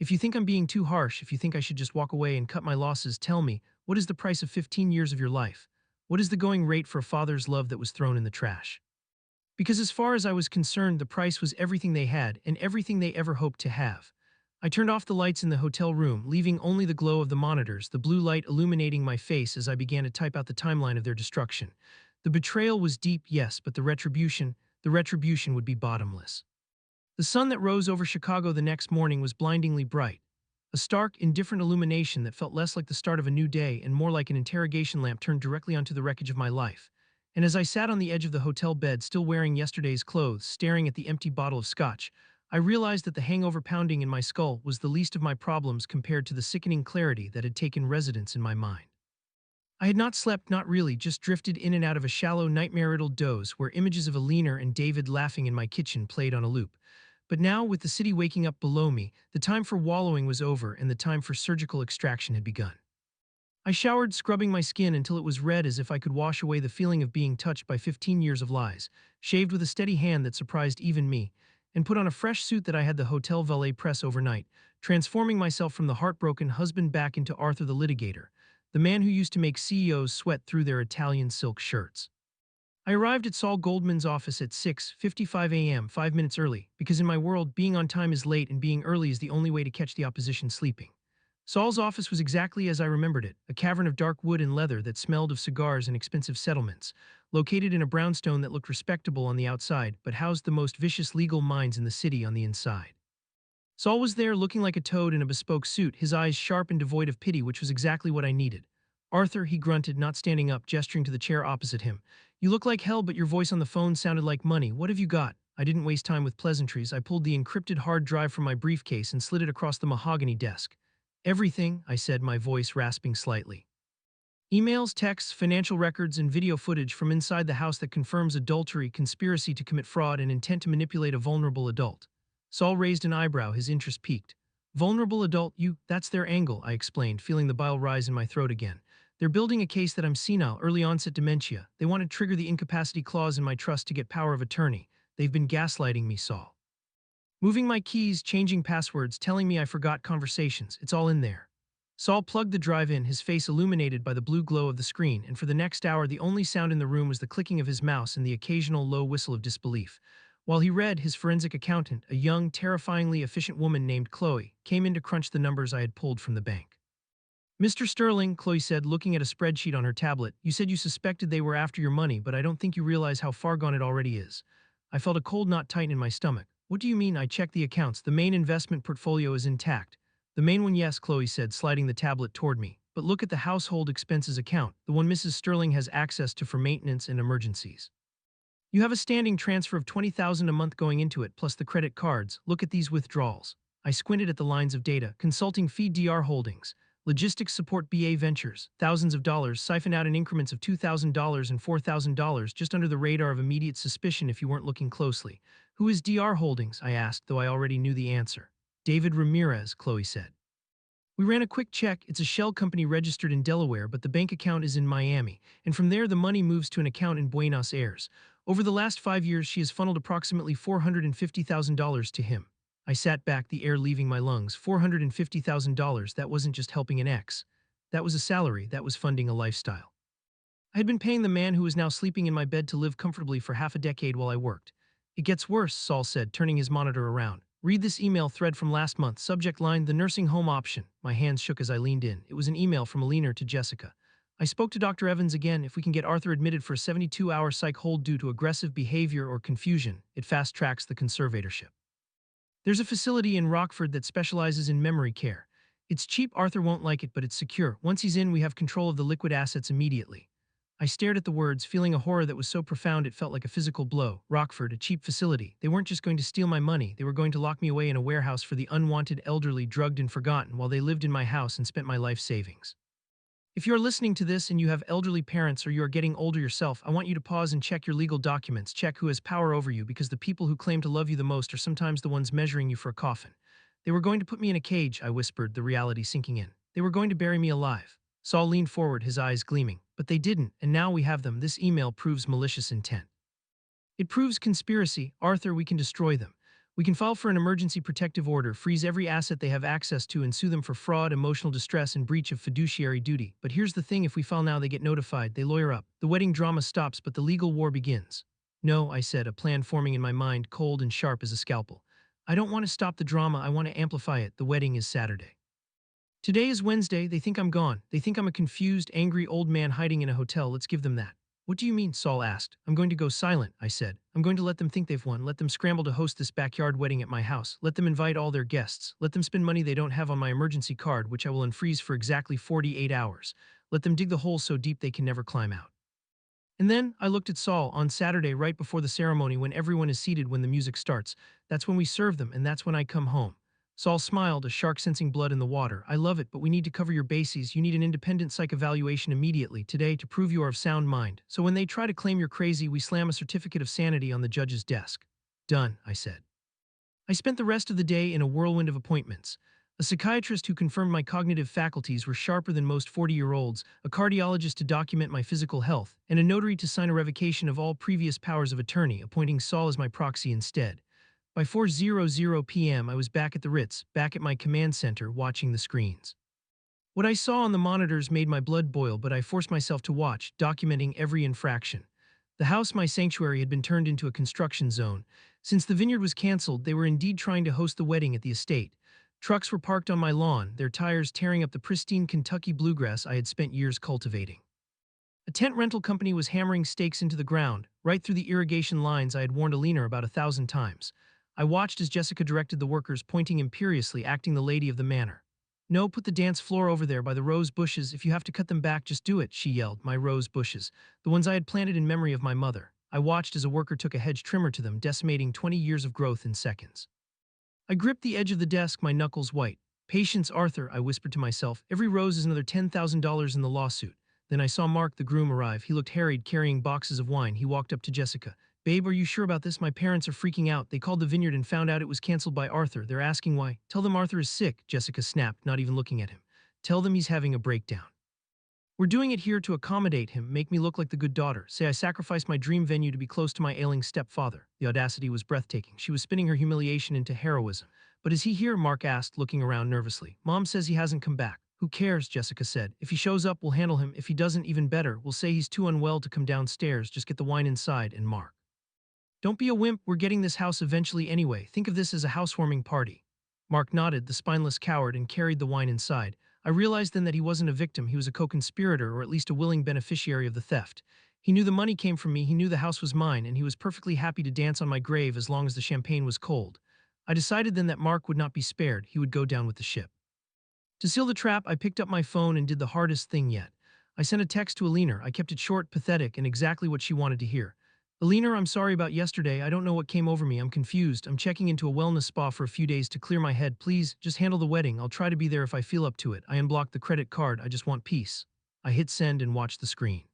If you think I'm being too harsh, if you think I should just walk away and cut my losses, tell me, what is the price of 15 years of your life? What is the going rate for a father's love that was thrown in the trash? Because as far as I was concerned, the price was everything they had and everything they ever hoped to have. I turned off the lights in the hotel room, leaving only the glow of the monitors, the blue light illuminating my face as I began to type out the timeline of their destruction. The betrayal was deep, yes, but the retribution would be bottomless. The sun that rose over Chicago the next morning was blindingly bright. A stark, indifferent illumination that felt less like the start of a new day and more like an interrogation lamp turned directly onto the wreckage of my life. And as I sat on the edge of the hotel bed, still wearing yesterday's clothes, staring at the empty bottle of scotch, I realized that the hangover pounding in my skull was the least of my problems compared to the sickening clarity that had taken residence in my mind. I had not slept, not really, just drifted in and out of a shallow, nightmare-riddled doze where images of Alina and David laughing in my kitchen played on a loop. But now, with the city waking up below me, the time for wallowing was over and the time for surgical extraction had begun. I showered, scrubbing my skin until it was red as if I could wash away the feeling of being touched by 15 years of lies, shaved with a steady hand that surprised even me, and put on a fresh suit that I had the hotel valet press overnight, transforming myself from the heartbroken husband back into Arthur the litigator, the man who used to make CEOs sweat through their Italian silk shirts. I arrived at Saul Goldman's office at 6:55 a.m., 5 minutes early, because in my world, being on time is late and being early is the only way to catch the opposition sleeping. Saul's office was exactly as I remembered it, a cavern of dark wood and leather that smelled of cigars and expensive settlements, located in a brownstone that looked respectable on the outside but housed the most vicious legal minds in the city on the inside. Saul was there looking like a toad in a bespoke suit, his eyes sharp and devoid of pity, which was exactly what I needed. Arthur, he grunted, not standing up, gesturing to the chair opposite him. You look like hell, but your voice on the phone sounded like money. What have you got? I didn't waste time with pleasantries. I pulled the encrypted hard drive from my briefcase and slid it across the mahogany desk. Everything, I said, my voice rasping slightly. Emails, texts, financial records, and video footage from inside the house that confirms adultery, conspiracy to commit fraud, and intent to manipulate a vulnerable adult. Saul raised an eyebrow, his interest piqued. Vulnerable adult, that's their angle, I explained, feeling the bile rise in my throat again. They're building a case that I'm senile, early onset dementia. They want to trigger the incapacity clause in my trust to get power of attorney. They've been gaslighting me, Saul. Moving my keys, changing passwords, telling me I forgot conversations. It's all in there. Saul plugged the drive in, his face illuminated by the blue glow of the screen, and for the next hour the only sound in the room was the clicking of his mouse and the occasional low whistle of disbelief. While he read, his forensic accountant, a young, terrifyingly efficient woman named Chloe, came in to crunch the numbers I had pulled from the bank. Mr. Sterling, Chloe said, looking at a spreadsheet on her tablet, you said you suspected they were after your money, but I don't think you realize how far gone it already is. I felt a cold knot tighten in my stomach. What do you mean? I checked the accounts. The main investment portfolio is intact. The main one, yes, Chloe said, sliding the tablet toward me. But look at the household expenses account, the one Mrs. Sterling has access to for maintenance and emergencies. You have a standing transfer of $20,000 a month going into it, plus the credit cards. Look at these withdrawals. I squinted at the lines of data. Consulting fee DR Holdings. Logistics support BA Ventures, thousands of dollars siphoned out in increments of $2,000 and $4,000 just under the radar of immediate suspicion if you weren't looking closely. Who is DR Holdings? I asked, though I already knew the answer. David Ramirez, Chloe said. We ran a quick check. It's a shell company registered in Delaware, but the bank account is in Miami, and from there the money moves to an account in Buenos Aires. Over the last 5 years, she has funneled approximately $450,000 to him. I sat back, the air leaving my lungs. $450,000, that wasn't just helping an ex. That was a salary, that was funding a lifestyle. I had been paying the man who was now sleeping in my bed to live comfortably for half a decade while I worked. It gets worse, Saul said, turning his monitor around. Read this email thread from last month, subject line, the nursing home option. My hands shook as I leaned in. It was an email from Alina to Jessica. I spoke to Dr. Evans again. If we can get Arthur admitted for a 72-hour psych hold due to aggressive behavior or confusion, it fast-tracks the conservatorship. There's a facility in Rockford that specializes in memory care. It's cheap, Arthur won't like it, but it's secure. Once he's in, we have control of the liquid assets immediately. I stared at the words, feeling a horror that was so profound it felt like a physical blow. Rockford, a cheap facility. They weren't just going to steal my money, they were going to lock me away in a warehouse for the unwanted elderly, drugged and forgotten, while they lived in my house and spent my life savings. If you're listening to this and you have elderly parents or you are getting older yourself, I want you to pause and check your legal documents, check who has power over you, because the people who claim to love you the most are sometimes the ones measuring you for a coffin. They were going to put me in a cage, I whispered, the reality sinking in. They were going to bury me alive. Saul leaned forward, his eyes gleaming. But they didn't, and now we have them. This email proves malicious intent. It proves conspiracy. Arthur, we can destroy them. We can file for an emergency protective order, freeze every asset they have access to, and sue them for fraud, emotional distress, and breach of fiduciary duty. But here's the thing, if we file now, they get notified, they lawyer up. The wedding drama stops, but the legal war begins. No, I said, a plan forming in my mind, cold and sharp as a scalpel. I don't want to stop the drama, I want to amplify it. The wedding is Saturday. Today is Wednesday, they think I'm gone. They think I'm a confused, angry old man hiding in a hotel. Let's give them that. What do you mean? Saul asked. I'm going to go silent, I said. I'm going to let them think they've won, let them scramble to host this backyard wedding at my house, let them invite all their guests, let them spend money they don't have on my emergency card, which I will unfreeze for exactly 48 hours. Let them dig the hole so deep they can never climb out. And then I looked at Saul on Saturday right before the ceremony when everyone is seated when the music starts. That's when we serve them, and that's when I come home. Saul smiled, a shark sensing blood in the water. I love it, but we need to cover your bases. You need an independent psych evaluation immediately, today, to prove you are of sound mind. So when they try to claim you're crazy, we slam a certificate of sanity on the judge's desk. Done, I said. I spent the rest of the day in a whirlwind of appointments. A psychiatrist who confirmed my cognitive faculties were sharper than most 40-year-olds, a cardiologist to document my physical health, and a notary to sign a revocation of all previous powers of attorney, appointing Saul as my proxy instead. By 4:00 p.m., I was back at the Ritz, back at my command center, watching the screens. What I saw on the monitors made my blood boil, but I forced myself to watch, documenting every infraction. The house, my sanctuary, had been turned into a construction zone. Since the vineyard was canceled, they were indeed trying to host the wedding at the estate. Trucks were parked on my lawn, their tires tearing up the pristine Kentucky bluegrass I had spent years cultivating. A tent rental company was hammering stakes into the ground, right through the irrigation lines I had warned Alina about 1,000 times. I watched as Jessica directed the workers, pointing imperiously, acting the lady of the manor. "No, put the dance floor over there by the rose bushes. If you have to cut them back, just do it," she yelled. My rose bushes, the ones I had planted in memory of my mother. I watched as a worker took a hedge trimmer to them, decimating 20 years of growth in seconds. I gripped the edge of the desk, my knuckles white. "Patience, Arthur," I whispered to myself. "Every rose is another $10,000 in the lawsuit." Then I saw Mark, the groom, arrive. He looked harried, carrying boxes of wine. He walked up to Jessica. "Babe, are you sure about this? My parents are freaking out. They called the vineyard and found out it was canceled by Arthur. They're asking why." "Tell them Arthur is sick," Jessica snapped, not even looking at him. "Tell them he's having a breakdown. We're doing it here to accommodate him, make me look like the good daughter. Say I sacrificed my dream venue to be close to my ailing stepfather." The audacity was breathtaking. She was spinning her humiliation into heroism. "But is he here?" Mark asked, looking around nervously. "Mom says he hasn't come back." "Who cares?" Jessica said. "If he shows up, we'll handle him. If he doesn't, even better. We'll say he's too unwell to come downstairs. Just get the wine inside." And Mark, "Don't be a wimp. We're getting this house eventually anyway. Think of this as a housewarming party." Mark nodded, the spineless coward, and carried the wine inside. I realized then that he wasn't a victim. He was a co-conspirator, or at least a willing beneficiary of the theft. He knew the money came from me, he knew the house was mine, and he was perfectly happy to dance on my grave as long as the champagne was cold. I decided then that Mark would not be spared. He would go down with the ship. To seal the trap, I picked up my phone and did the hardest thing yet. I sent a text to Alina. I kept it short, pathetic, and exactly what she wanted to hear. "Alina, I'm sorry about yesterday. I don't know what came over me. I'm confused. I'm checking into a wellness spa for a few days to clear my head. Please, just handle the wedding. I'll try to be there if I feel up to it. I unblocked the credit card. I just want peace." I hit send and watched the screen.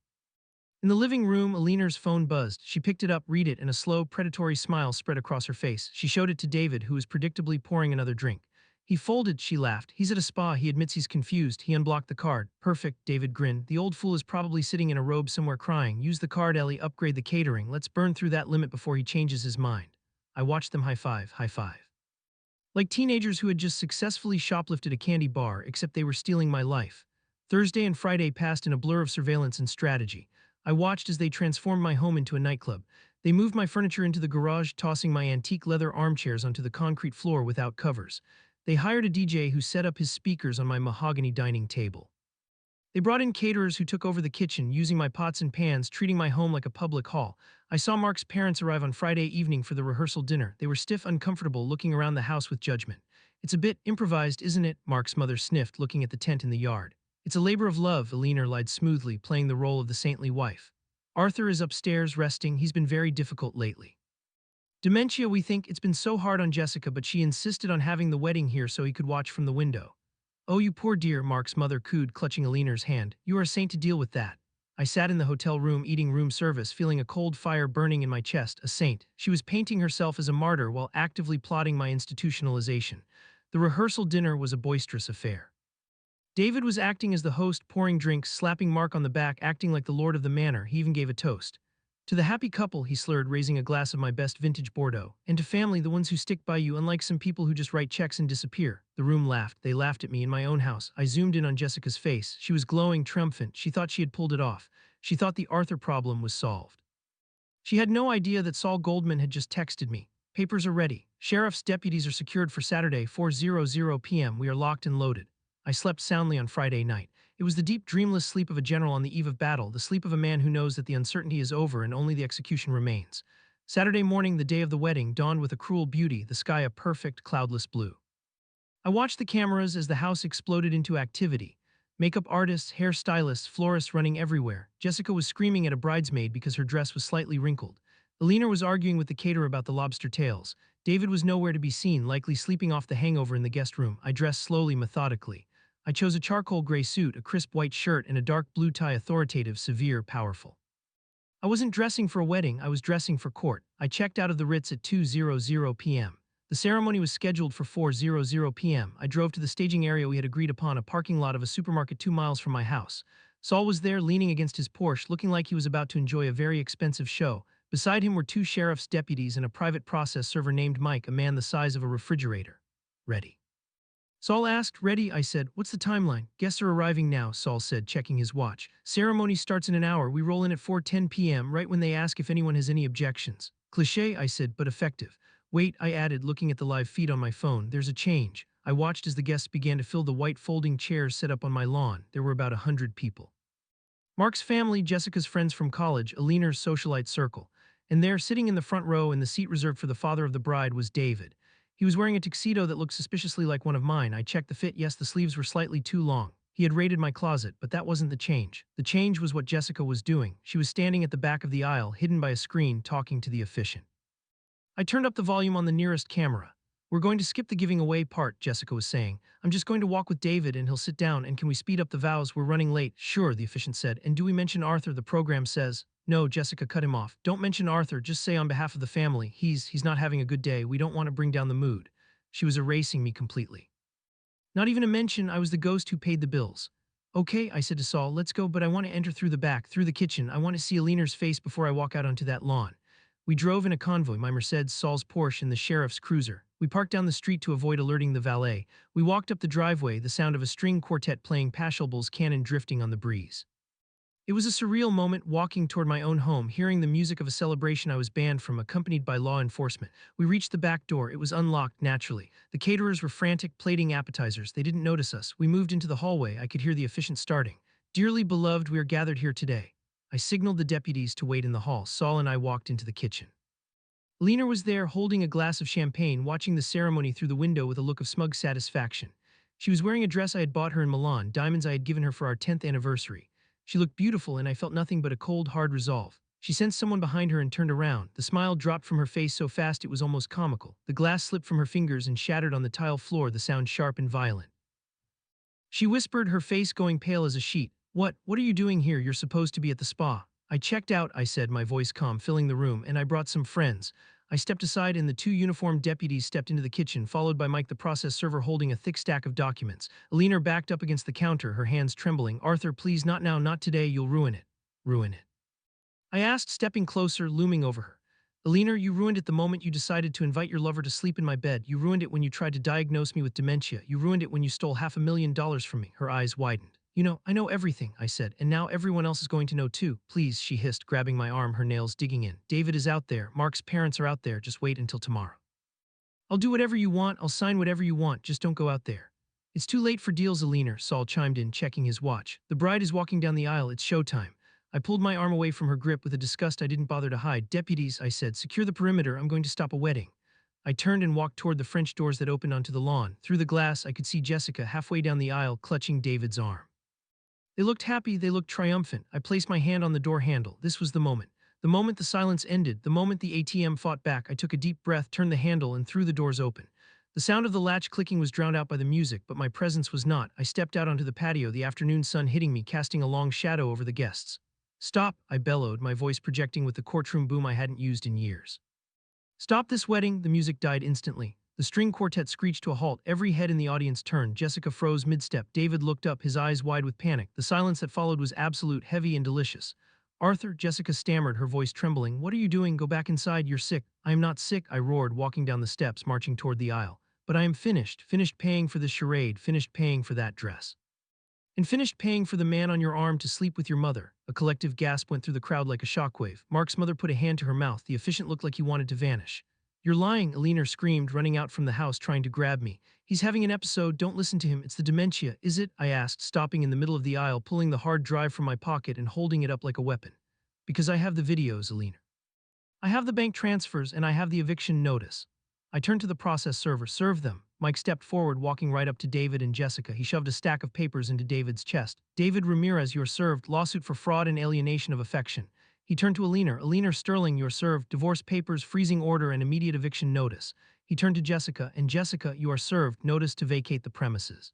In the living room, Alina's phone buzzed. She picked it up, read it, and a slow, predatory smile spread across her face. She showed it to David, who was predictably pouring another drink. "He folded," she laughed. "He's at a spa. He admits he's confused. He unblocked the card." "Perfect," David grinned. "The old fool is probably sitting in a robe somewhere crying. Use the card, Ellie. Upgrade the catering. Let's burn through that limit before he changes his mind." I watched them high five, high five. Like teenagers who had just successfully shoplifted a candy bar, except they were stealing my life. Thursday and Friday passed in a blur of surveillance and strategy. I watched as they transformed my home into a nightclub. They moved my furniture into the garage, tossing my antique leather armchairs onto the concrete floor without covers. They hired a DJ who set up his speakers on my mahogany dining table. They brought in caterers who took over the kitchen, using my pots and pans, treating my home like a public hall. I saw Mark's parents arrive on Friday evening for the rehearsal dinner. They were stiff, uncomfortable, looking around the house with judgment. "It's a bit improvised, isn't it?" Mark's mother sniffed, looking at the tent in the yard. "It's a labor of love," Alina lied smoothly, playing the role of the saintly wife. "Arthur is upstairs resting. He's been very difficult lately. Dementia, we think. It's been so hard on Jessica, but she insisted on having the wedding here so he could watch from the window." "Oh, you poor dear," Mark's mother cooed, clutching Alina's hand. "You are a saint to deal with that." I sat in the hotel room eating room service, feeling a cold fire burning in my chest. A saint. She was painting herself as a martyr while actively plotting my institutionalization. The rehearsal dinner was a boisterous affair. David was acting as the host, pouring drinks, slapping Mark on the back, acting like the lord of the manor. He even gave a toast. "To the happy couple," he slurred, raising a glass of my best vintage Bordeaux. "And to family, the ones who stick by you, unlike some people who just write checks and disappear." The room laughed. They laughed at me in my own house. I zoomed in on Jessica's face. She was glowing, triumphant. She thought she had pulled it off. She thought the Arthur problem was solved. She had no idea that Saul Goldman had just texted me. "Papers are ready. Sheriff's deputies are secured for Saturday, 4:00 p.m. We are locked and loaded." I slept soundly on Friday night. It was the deep, dreamless sleep of a general on the eve of battle, the sleep of a man who knows that the uncertainty is over and only the execution remains. Saturday morning, the day of the wedding, dawned with a cruel beauty, the sky a perfect, cloudless blue. I watched the cameras as the house exploded into activity. Makeup artists, hairstylists, florists running everywhere. Jessica was screaming at a bridesmaid because her dress was slightly wrinkled. Alina was arguing with the caterer about the lobster tails. David was nowhere to be seen, likely sleeping off the hangover in the guest room. I dressed slowly, methodically. I chose a charcoal gray suit, a crisp white shirt, and a dark blue tie, authoritative, severe, powerful. I wasn't dressing for a wedding, I was dressing for court. I checked out of the Ritz at 2:00 p.m. The ceremony was scheduled for 4:00 p.m. I drove to the staging area we had agreed upon, a parking lot of a supermarket 2 miles from my house. Saul was there, leaning against his Porsche, looking like he was about to enjoy a very expensive show. Beside him were two sheriff's deputies and a private process server named Mike, a man the size of a refrigerator. Ready? Saul asked. Ready, I said. What's the timeline? Guests are arriving now, Saul said, checking his watch. Ceremony starts in an hour. We roll in at 4:10 p.m., right when they ask if anyone has any objections. Cliché, I said, but effective. Wait, I added, looking at the live feed on my phone. There's a change. I watched as the guests began to fill the white folding chairs set up on my lawn. There were about 100 people. Mark's family, Jessica's friends from college, Alina's socialite circle. And there, sitting in the front row in the seat reserved for the father of the bride, was David. He was wearing a tuxedo that looked suspiciously like one of mine. I checked the fit. Yes, the sleeves were slightly too long. He had raided my closet, but that wasn't the change. The change was what Jessica was doing. She was standing at the back of the aisle, hidden by a screen, talking to the officiant. I turned up the volume on the nearest camera. We're going to skip the giving away part, Jessica was saying. I'm just going to walk with David and he'll sit down, and can we speed up the vows? We're running late. Sure, the officiant said. And do we mention Arthur? The program says. No, Jessica cut him off. Don't mention Arthur, just say on behalf of the family. He's not having a good day. We don't want to bring down the mood. She was erasing me completely. Not even a mention. I was the ghost who paid the bills. Okay, I said to Saul, let's go, but I want to enter through the back, through the kitchen. I want to see Alina's face before I walk out onto that lawn. We drove in a convoy, my Mercedes, Saul's Porsche, and the sheriff's cruiser. We parked down the street to avoid alerting the valet. We walked up the driveway, the sound of a string quartet playing Pachelbel's Canon drifting on the breeze. It was a surreal moment, walking toward my own home, hearing the music of a celebration I was banned from, accompanied by law enforcement. We reached the back door. It was unlocked, naturally. The caterers were frantic, plating appetizers. They didn't notice us. We moved into the hallway. I could hear the officiant starting. Dearly beloved, we are gathered here today. I signaled the deputies to wait in the hall. Saul and I walked into the kitchen. Alina was there, holding a glass of champagne, watching the ceremony through the window with a look of smug satisfaction. She was wearing a dress I had bought her in Milan, diamonds I had given her for our 10th anniversary. She looked beautiful, and I felt nothing but a cold, hard resolve. She sensed someone behind her and turned around. The smile dropped from her face so fast it was almost comical. The glass slipped from her fingers and shattered on the tile floor, the sound sharp and violent. She whispered, her face going pale as a sheet. What are you doing here? You're supposed to be at the spa. I checked out, I said, my voice calm, filling the room, and I brought some friends. I stepped aside and the two uniformed deputies stepped into the kitchen, followed by Mike, the process server, holding a thick stack of documents. Alina backed up against the counter, her hands trembling. Arthur, please, not now, not today, you'll ruin it. Ruin it? I asked, stepping closer, looming over her. Alina, you ruined it the moment you decided to invite your lover to sleep in my bed. You ruined it when you tried to diagnose me with dementia. You ruined it when you stole $500,000 from me. Her eyes widened. You know, I know everything, I said, and now everyone else is going to know too. Please, she hissed, grabbing my arm, her nails digging in. David is out there. Mark's parents are out there. Just wait until tomorrow. I'll do whatever you want. I'll sign whatever you want. Just don't go out there. It's too late for deals, Alina, Saul chimed in, checking his watch. The bride is walking down the aisle. It's showtime. I pulled my arm away from her grip with a disgust I didn't bother to hide. Deputies, I said, secure the perimeter. I'm going to stop a wedding. I turned and walked toward the French doors that opened onto the lawn. Through the glass, I could see Jessica halfway down the aisle, clutching David's arm. They looked happy, they looked triumphant. I placed my hand on the door handle. This was the moment. The moment the silence ended, the moment the ATM fought back. I took a deep breath, turned the handle, and threw the doors open. The sound of the latch clicking was drowned out by the music, but my presence was not. I stepped out onto the patio, the afternoon sun hitting me, casting a long shadow over the guests. Stop, I bellowed, my voice projecting with the courtroom boom I hadn't used in years. Stop this wedding. The music died instantly. The string quartet screeched to a halt. Every head in the audience turned. Jessica froze mid-step. David looked up, his eyes wide with panic. The silence that followed was absolute, heavy and delicious. Arthur, Jessica stammered, her voice trembling. What are you doing? Go back inside. You're sick. I am not sick, I roared, walking down the steps, marching toward the aisle. But I am finished. Finished paying for this charade. Finished paying for that dress. And finished paying for the man on your arm to sleep with your mother. A collective gasp went through the crowd like a shockwave. Mark's mother put a hand to her mouth. The officiant looked like he wanted to vanish. You're lying, Alina screamed, running out from the house trying to grab me. He's having an episode, don't listen to him, it's the dementia, is it? I asked, stopping in the middle of the aisle, pulling the hard drive from my pocket and holding it up like a weapon. Because I have the videos, Alina. I have the bank transfers and I have the eviction notice. I turned to the process server. Serve them. Mike stepped forward, walking right up to David and Jessica. He shoved a stack of papers into David's chest. David Ramirez, you're served. Lawsuit for fraud and alienation of affection. He turned to Alina. Alina Sterling, you're served. Divorce papers, freezing order, and immediate eviction notice. He turned to Jessica. And Jessica, you are served. Notice to vacate the premises.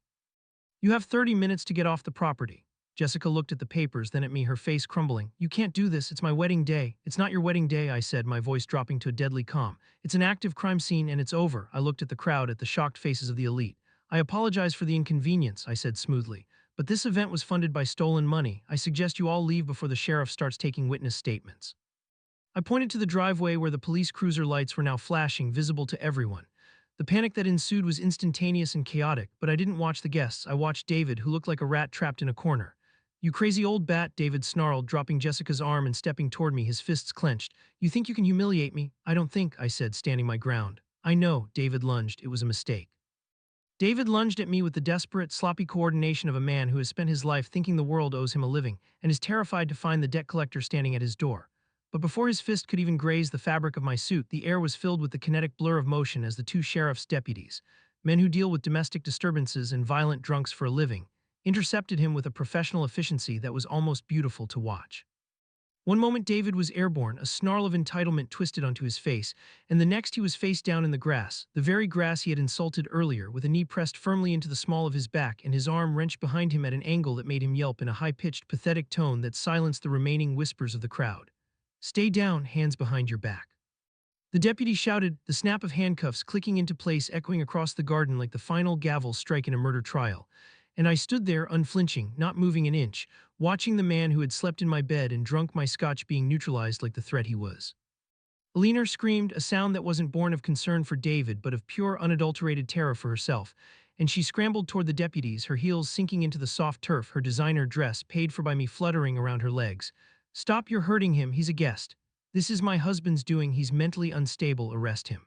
You have 30 minutes to get off the property. Jessica looked at the papers, then at me, her face crumbling. You can't do this. It's my wedding day. It's not your wedding day, I said, my voice dropping to a deadly calm. It's an active crime scene and it's over. I looked at the crowd, at the shocked faces of the elite. I apologize for the inconvenience, I said smoothly. But this event was funded by stolen money. I suggest you all leave before the sheriff starts taking witness statements. I pointed to the driveway where the police cruiser lights were now flashing, visible to everyone. The panic that ensued was instantaneous and chaotic, but I didn't watch the guests. I watched David, who looked like a rat trapped in a corner. You crazy old bat, David snarled, dropping Jessica's arm and stepping toward me, his fists clenched. You think you can humiliate me? I don't think, I said, standing my ground. I know, David lunged. It was a mistake. David lunged at me with the desperate, sloppy coordination of a man who has spent his life thinking the world owes him a living and is terrified to find the debt collector standing at his door. But before his fist could even graze the fabric of my suit, the air was filled with the kinetic blur of motion as the two sheriff's deputies, men who deal with domestic disturbances and violent drunks for a living, intercepted him with a professional efficiency that was almost beautiful to watch. One moment David was airborne, a snarl of entitlement twisted onto his face, and the next he was face down in the grass, the very grass he had insulted earlier, with a knee pressed firmly into the small of his back and his arm wrenched behind him at an angle that made him yelp in a high-pitched, pathetic tone that silenced the remaining whispers of the crowd. Stay down, hands behind your back. The deputy shouted, the snap of handcuffs clicking into place echoing across the garden like the final gavel strike in a murder trial. And I stood there unflinching, not moving an inch, watching the man who had slept in my bed and drunk my scotch being neutralized like the threat he was. Alina screamed, a sound that wasn't born of concern for David but of pure unadulterated terror for herself, and she scrambled toward the deputies, her heels sinking into the soft turf, her designer dress, paid for by me, fluttering around her legs. Stop, you're hurting him, he's a guest. This is my husband's doing, he's mentally unstable, arrest him.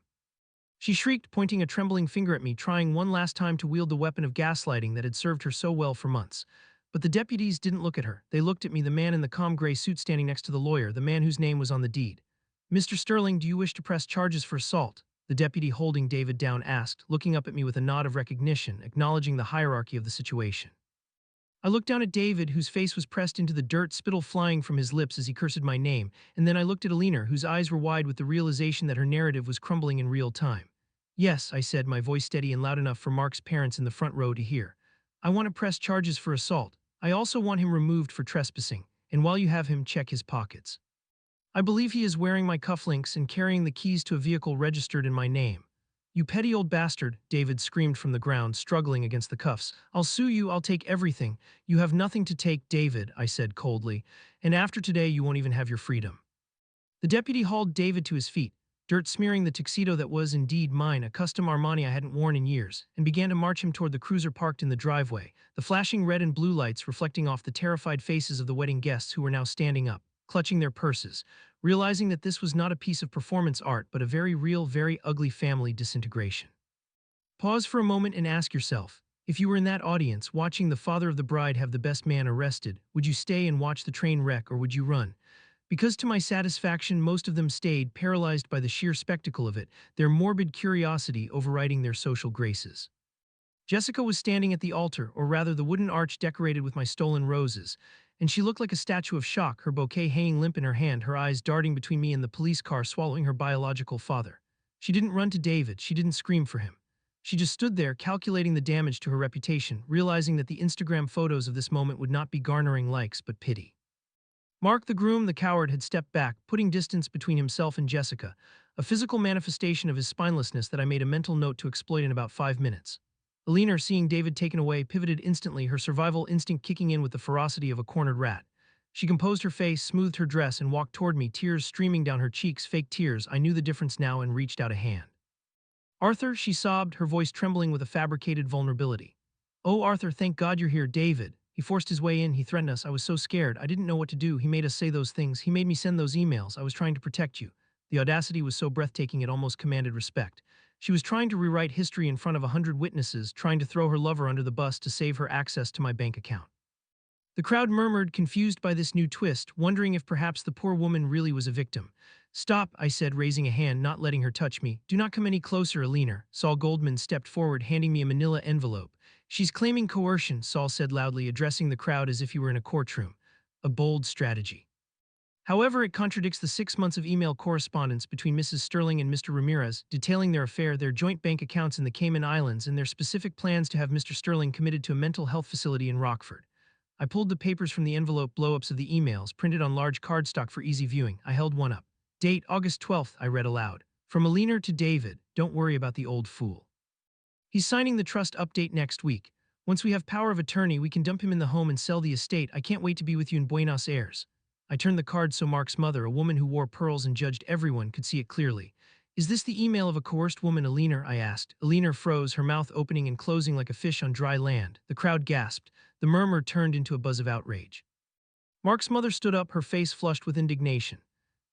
She shrieked, pointing a trembling finger at me, trying one last time to wield the weapon of gaslighting that had served her so well for months. But the deputies didn't look at her. They looked at me, the man in the calm gray suit standing next to the lawyer, the man whose name was on the deed. Mr. Sterling, do you wish to press charges for assault? The deputy holding David down asked, looking up at me with a nod of recognition, acknowledging the hierarchy of the situation. I looked down at David, whose face was pressed into the dirt, spittle flying from his lips as he cursed my name, and then I looked at Alina, whose eyes were wide with the realization that her narrative was crumbling in real time. Yes, I said, my voice steady and loud enough for Mark's parents in the front row to hear. I want to press charges for assault. I also want him removed for trespassing, and while you have him, check his pockets. I believe he is wearing my cufflinks and carrying the keys to a vehicle registered in my name. You petty old bastard, David screamed from the ground, struggling against the cuffs. I'll sue you, I'll take everything. You have nothing to take, David, I said coldly, and after today you won't even have your freedom. The deputy hauled David to his feet, dirt smearing the tuxedo that was indeed mine, a custom Armani I hadn't worn in years, and began to march him toward the cruiser parked in the driveway, the flashing red and blue lights reflecting off the terrified faces of the wedding guests who were now standing up, clutching their purses, realizing that this was not a piece of performance art but a very real, very ugly family disintegration. Pause for a moment and ask yourself, if you were in that audience watching the father of the bride have the best man arrested, would you stay and watch the train wreck or would you run? Because to my satisfaction, most of them stayed, paralyzed by the sheer spectacle of it, their morbid curiosity overriding their social graces. Jessica was standing at the altar, or rather the wooden arch decorated with my stolen roses, and she looked like a statue of shock, her bouquet hanging limp in her hand, her eyes darting between me and the police car swallowing her biological father. She didn't run to David, she didn't scream for him. She just stood there, calculating the damage to her reputation, realizing that the Instagram photos of this moment would not be garnering likes but pity. Mark, the groom, the coward, had stepped back, putting distance between himself and Jessica, a physical manifestation of his spinelessness that I made a mental note to exploit in about 5 minutes. Alina, seeing David taken away, pivoted instantly, her survival instinct kicking in with the ferocity of a cornered rat. She composed her face, smoothed her dress, and walked toward me, tears streaming down her cheeks, fake tears. I knew the difference now and reached out a hand. Arthur, she sobbed, her voice trembling with a fabricated vulnerability. Oh, Arthur, thank God you're here, David. He forced his way in, he threatened us. I was so scared, I didn't know what to do. He made us say those things, he made me send those emails. I was trying to protect you. The audacity was so breathtaking it almost commanded respect. She was trying to rewrite history in front of 100 witnesses, trying to throw her lover under the bus to save her access to my bank account. The crowd murmured, confused by this new twist, wondering if perhaps the poor woman really was a victim. Stop, I said, raising a hand, not letting her touch me. Do not come any closer, Alina. Saul Goldman stepped forward, handing me a manila envelope. She's claiming coercion, Saul said loudly, addressing the crowd as if he were in a courtroom. A bold strategy. However, it contradicts the 6 months of email correspondence between Mrs. Sterling and Mr. Ramirez, detailing their affair, their joint bank accounts in the Cayman Islands, and their specific plans to have Mr. Sterling committed to a mental health facility in Rockford. I pulled the papers from the envelope blow-ups of the emails, printed on large cardstock for easy viewing. I held one up. Date, August 12th, I read aloud. From Alina to David, don't worry about the old fool. He's signing the trust update next week. Once we have power of attorney, we can dump him in the home and sell the estate. I can't wait to be with you in Buenos Aires. I turned the card so Mark's mother, a woman who wore pearls and judged everyone, could see it clearly. Is this the email of a coerced woman, Alina? I asked. Alina froze, her mouth opening and closing like a fish on dry land. The crowd gasped. The murmur turned into a buzz of outrage. Mark's mother stood up, her face flushed with indignation.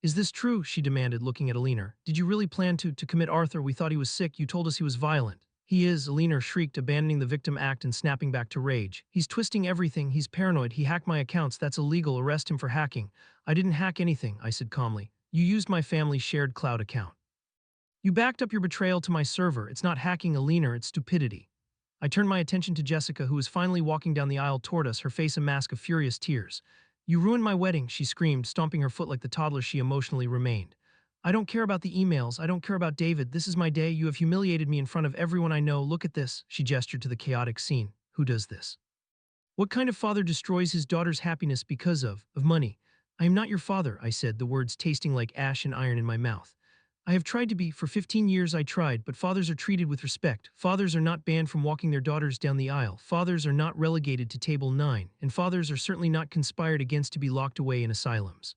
Is this true? She demanded, looking at Alina. Did you really plan to commit Arthur? We thought he was sick. You told us he was violent. He is, Alina shrieked, abandoning the victim act and snapping back to rage. He's twisting everything. He's paranoid. He hacked my accounts. That's illegal. Arrest him for hacking. I didn't hack anything, I said calmly. You used my family's shared cloud account. You backed up your betrayal to my server. It's not hacking, Alina, it's stupidity. I turned my attention to Jessica, who was finally walking down the aisle toward us, her face a mask of furious tears. You ruined my wedding, she screamed, stomping her foot like the toddler she emotionally remained. I don't care about the emails. I don't care about David. This is my day. You have humiliated me in front of everyone I know. Look at this. She gestured to the chaotic scene. Who does this? What kind of father destroys his daughter's happiness because of money? I am not your father, I said, the words tasting like ash and iron in my mouth. I have tried to be. For 15 years I tried, but fathers are treated with respect. Fathers are not banned from walking their daughters down the aisle. Fathers are not relegated to table 9, and fathers are certainly not conspired against to be locked away in asylums.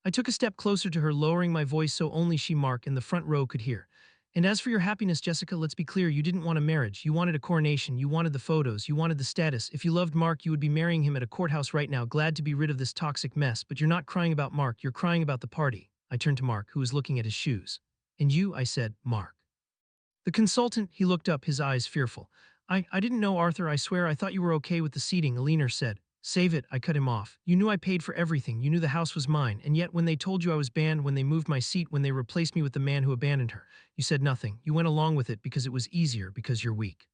I took a step closer to her, lowering my voice so only she, Mark, in the front row could hear. And as for your happiness, Jessica, let's be clear, you didn't want a marriage. You wanted a coronation. You wanted the photos. You wanted the status. If you loved Mark, you would be marrying him at a courthouse right now, glad to be rid of this toxic mess. But you're not crying about Mark. You're crying about the party. I turned to Mark, who was looking at his shoes. And you, I said, Mark. The consultant, he looked up, his eyes fearful. I didn't know, Arthur. I swear I thought you were okay with the seating, Alina said. Save it, I cut him off. You knew I paid for everything. You knew the house was mine. And yet when they told you I was banned, when they moved my seat, when they replaced me with the man who abandoned her, you said nothing. You went along with it because it was easier, because you're weak.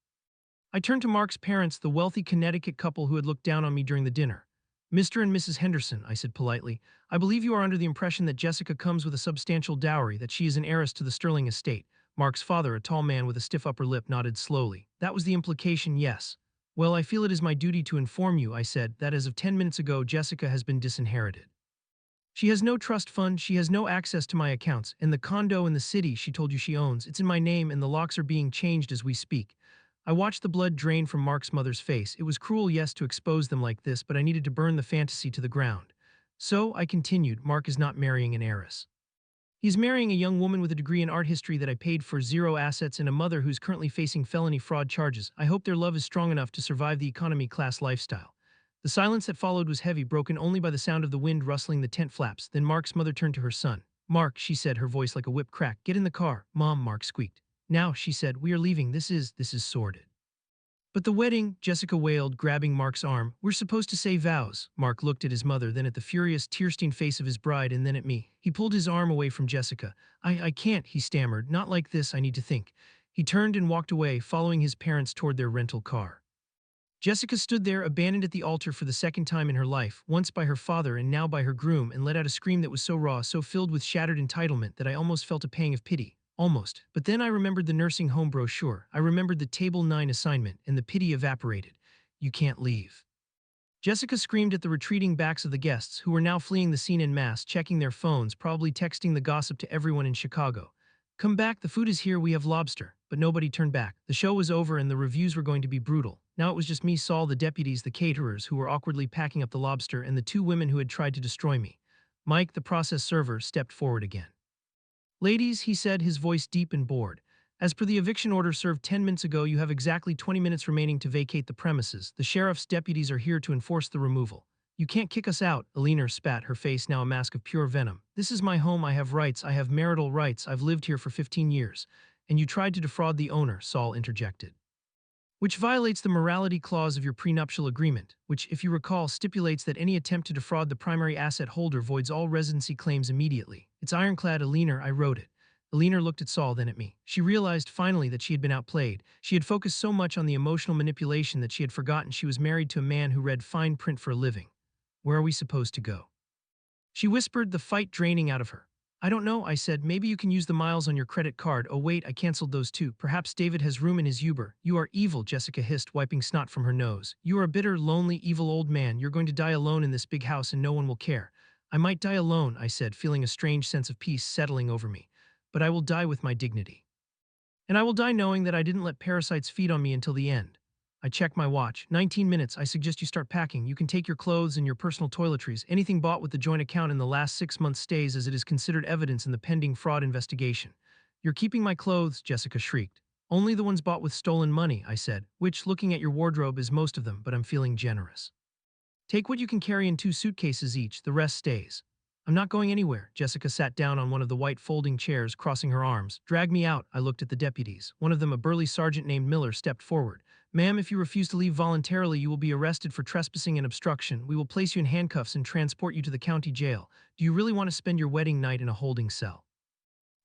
I turned to Mark's parents, the wealthy Connecticut couple who had looked down on me during the dinner. Mr. and Mrs. Henderson, I said politely, I believe you are under the impression that Jessica comes with a substantial dowry, that she is an heiress to the Sterling estate. Mark's father, a tall man with a stiff upper lip, nodded slowly. That was the implication, yes. Well, I feel it is my duty to inform you, I said, that as of 10 minutes ago, Jessica has been disinherited. She has no trust fund, she has no access to my accounts, and the condo in the city she told you she owns, it's in my name and the locks are being changed as we speak. I watched the blood drain from Mark's mother's face. It was cruel, yes, to expose them like this, but I needed to burn the fantasy to the ground. So, I continued, Mark is not marrying an heiress. He's marrying a young woman with a degree in art history that I paid for, 0 assets, and a mother who's currently facing felony fraud charges. I hope their love is strong enough to survive the economy class lifestyle. The silence that followed was heavy, broken only by the sound of the wind rustling the tent flaps. Then Mark's mother turned to her son. Mark, she said, her voice like a whip crack. Get in the car. Mom, Mark squeaked. Now, she said, we are leaving. This is sordid. But the wedding, Jessica wailed, grabbing Mark's arm. We're supposed to say vows. Mark looked at his mother, then at the furious, tear-stained face of his bride, and then at me. He pulled his arm away from Jessica. I can't, he stammered. Not like this, I need to think. He turned and walked away, following his parents toward their rental car. Jessica stood there, abandoned at the altar for the second time in her life, once by her father and now by her groom, and let out a scream that was so raw, so filled with shattered entitlement that I almost felt a pang of pity. Almost. But then I remembered the nursing home brochure. I remembered the Table 9 assignment, and the pity evaporated. You can't leave. Jessica screamed at the retreating backs of the guests, who were now fleeing the scene en masse, checking their phones, probably texting the gossip to everyone in Chicago. Come back, the food is here, we have lobster. But nobody turned back. The show was over and the reviews were going to be brutal. Now it was just me, Saul, the deputies, the caterers who were awkwardly packing up the lobster, and the 2 women who had tried to destroy me. Mike, the process server, stepped forward again. Ladies, he said, his voice deep and bored. As per the eviction order served 10 minutes ago, you have exactly 20 minutes remaining to vacate the premises. The sheriff's deputies are here to enforce the removal. You can't kick us out, Alina spat, her face now a mask of pure venom. This is my home, I have rights, I have marital rights, I've lived here for 15 years. And you tried to defraud the owner, Saul interjected. Which violates the morality clause of your prenuptial agreement, which, if you recall, stipulates that any attempt to defraud the primary asset holder voids all residency claims immediately. It's ironclad, Alina, I wrote it. Alina looked at Saul, then at me. She realized finally that she had been outplayed. She had focused so much on the emotional manipulation that she had forgotten she was married to a man who read fine print for a living. Where are we supposed to go? She whispered, the fight draining out of her. I don't know, I said. Maybe you can use the miles on your credit card. Oh wait, I canceled those too. Perhaps David has room in his Uber. You are evil, Jessica hissed, wiping snot from her nose. You are a bitter, lonely, evil old man. You're going to die alone in this big house and no one will care. I might die alone, I said, feeling a strange sense of peace settling over me. But I will die with my dignity. And I will die knowing that I didn't let parasites feed on me until the end. I checked my watch. 19 minutes. I suggest you start packing. You can take your clothes and your personal toiletries. Anything bought with the joint account in the last 6 months stays as it is considered evidence in the pending fraud investigation. You're keeping my clothes, Jessica shrieked. Only the ones bought with stolen money, I said, which, looking at your wardrobe, is most of them, but I'm feeling generous. Take what you can carry in 2 suitcases each, the rest stays. I'm not going anywhere. Jessica sat down on one of the white folding chairs, crossing her arms. Drag me out. I looked at the deputies. One of them, a burly sergeant named Miller, stepped forward. Ma'am, if you refuse to leave voluntarily, you will be arrested for trespassing and obstruction. We will place you in handcuffs and transport you to the county jail. Do you really want to spend your wedding night in a holding cell?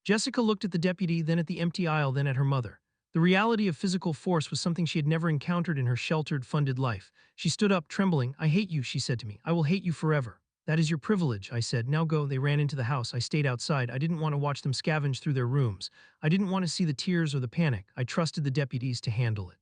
Jessica looked at the deputy, then at the empty aisle, then at her mother. The reality of physical force was something she had never encountered in her sheltered, funded life. She stood up, trembling. I hate you, she said to me. I will hate you forever. That is your privilege, I said. Now go. They ran into the house. I stayed outside. I didn't want to watch them scavenge through their rooms. I didn't want to see the tears or the panic. I trusted the deputies to handle it.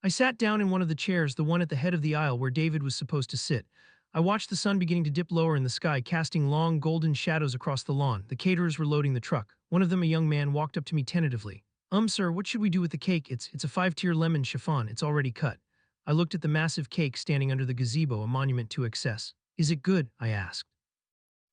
I sat down in one of the chairs, the one at the head of the aisle where David was supposed to sit. I watched the sun beginning to dip lower in the sky, casting long golden shadows across the lawn. The caterers were loading the truck. One of them, a young man, walked up to me tentatively. Sir, what should we do with the cake? It's a 5-tier lemon chiffon. It's already cut. I looked at the massive cake standing under the gazebo, a monument to excess. Is it good? I asked.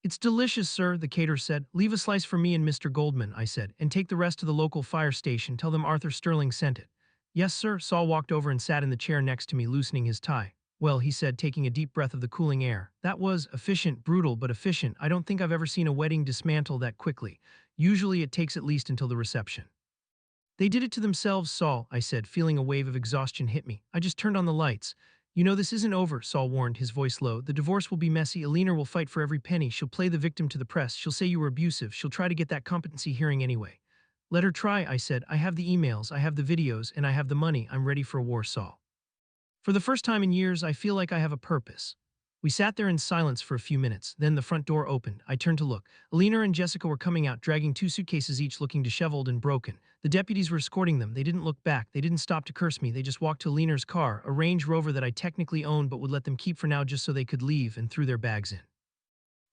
It's delicious, sir, the caterer said. Leave a slice for me and Mr. Goldman, I said, and take the rest to the local fire station. Tell them Arthur Sterling sent it. Yes, sir. Saul walked over and sat in the chair next to me, loosening his tie. Well, he said, taking a deep breath of the cooling air. That was efficient, brutal, but efficient. I don't think I've ever seen a wedding dismantle that quickly. Usually it takes at least until the reception. They did it to themselves, Saul, I said, feeling a wave of exhaustion hit me. I just turned on the lights. You know this isn't over, Saul warned, his voice low. The divorce will be messy. Alina will fight for every penny. She'll play the victim to the press. She'll say you were abusive. She'll try to get that competency hearing anyway. Let her try, I said. I have the emails, I have the videos, and I have the money. I'm ready for a war, Saul. For the first time in years, I feel like I have a purpose. We sat there in silence for a few minutes. Then the front door opened. I turned to look. Alina and Jessica were coming out, dragging 2 suitcases each, looking disheveled and broken. The deputies were escorting them. They didn't look back. They didn't stop to curse me. They just walked to Alina's car, a Range Rover that I technically owned but would let them keep for now just so they could leave, and threw their bags in.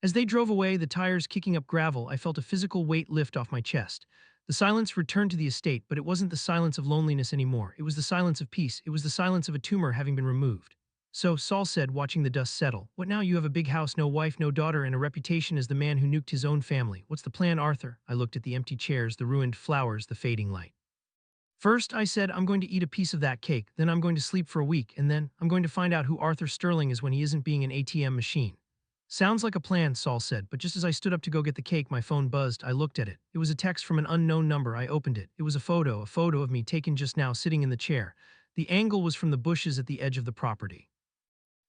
As they drove away, the tires kicking up gravel, I felt a physical weight lift off my chest. The silence returned to the estate, but it wasn't the silence of loneliness anymore. It was the silence of peace. It was the silence of a tumor having been removed. So, Saul said, watching the dust settle, what now? You have a big house, no wife, no daughter, and a reputation as the man who nuked his own family. What's the plan, Arthur? I looked at the empty chairs, the ruined flowers, the fading light. First, I said, I'm going to eat a piece of that cake, then I'm going to sleep for a week, and then I'm going to find out who Arthur Sterling is when he isn't being an ATM machine. Sounds like a plan, Saul said, but just as I stood up to go get the cake, my phone buzzed. I looked at it. It was a text from an unknown number. I opened it. It was a photo of me taken just now, sitting in the chair. The angle was from the bushes at the edge of the property.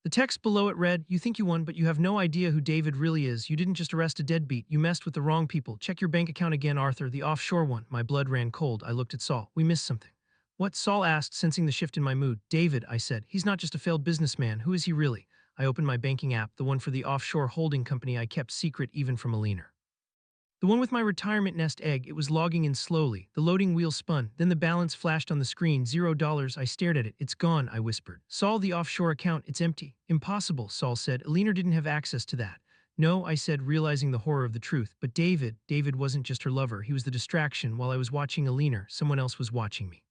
The text below it read, you think you won, but you have no idea who David really is. You didn't just arrest a deadbeat. You messed with the wrong people. Check your bank account again, Arthur, the offshore one. My blood ran cold. I looked at Saul. We missed something. What? Saul asked, sensing the shift in my mood. David, I said. He's not just a failed businessman. Who is he really? I opened my banking app, the one for the offshore holding company I kept secret even from Alina. The one with my retirement nest egg. It was logging in slowly. The loading wheel spun. Then the balance flashed on the screen. $0. I stared at it. It's gone, I whispered. Saul, the offshore account. It's empty. Impossible, Saul said. Alina didn't have access to that. No, I said, realizing the horror of the truth. But David wasn't just her lover. He was the distraction. While I was watching Alina, someone else was watching me.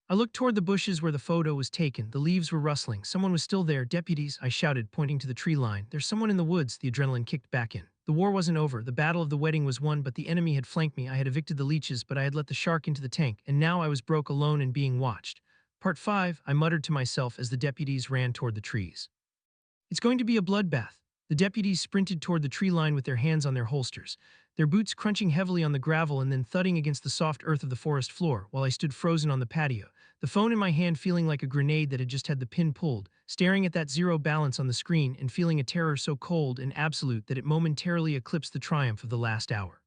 I looked toward the bushes where the photo was taken. The leaves were rustling. Someone was still there. Deputies, I shouted, pointing to the tree line. There's someone in the woods. The adrenaline kicked back in. The war wasn't over. The battle of the wedding was won, but the enemy had flanked me. I had evicted the leeches, but I had let the shark into the tank, and now I was broke, alone, and being watched. Part 5, I muttered to myself as the deputies ran toward the trees. It's going to be a bloodbath. The deputies sprinted toward the tree line with their hands on their holsters, their boots crunching heavily on the gravel and then thudding against the soft earth of the forest floor, while I stood frozen on the patio, the phone in my hand feeling like a grenade that had just had the pin pulled, staring at that zero balance on the screen and feeling a terror so cold and absolute that it momentarily eclipsed the triumph of the last hour.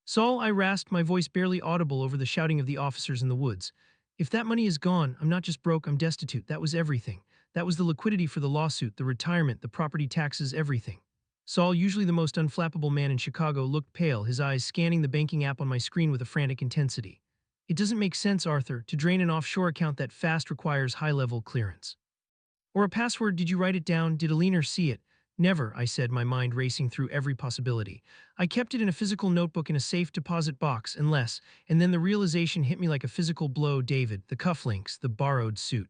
Saul, I rasped, my voice barely audible over the shouting of the officers in the woods. If that money is gone, I'm not just broke, I'm destitute. That was everything. That was the liquidity for the lawsuit, the retirement, the property taxes, everything. Saul, usually the most unflappable man in Chicago, looked pale, his eyes scanning the banking app on my screen with a frantic intensity. It doesn't make sense, Arthur. To drain an offshore account that fast requires high-level clearance. Or a password, did you write it down? Did Alina see it? Never, I said, my mind racing through every possibility. I kept it in a physical notebook in a safe deposit box, and then the realization hit me like a physical blow. David, the cufflinks, the borrowed suit.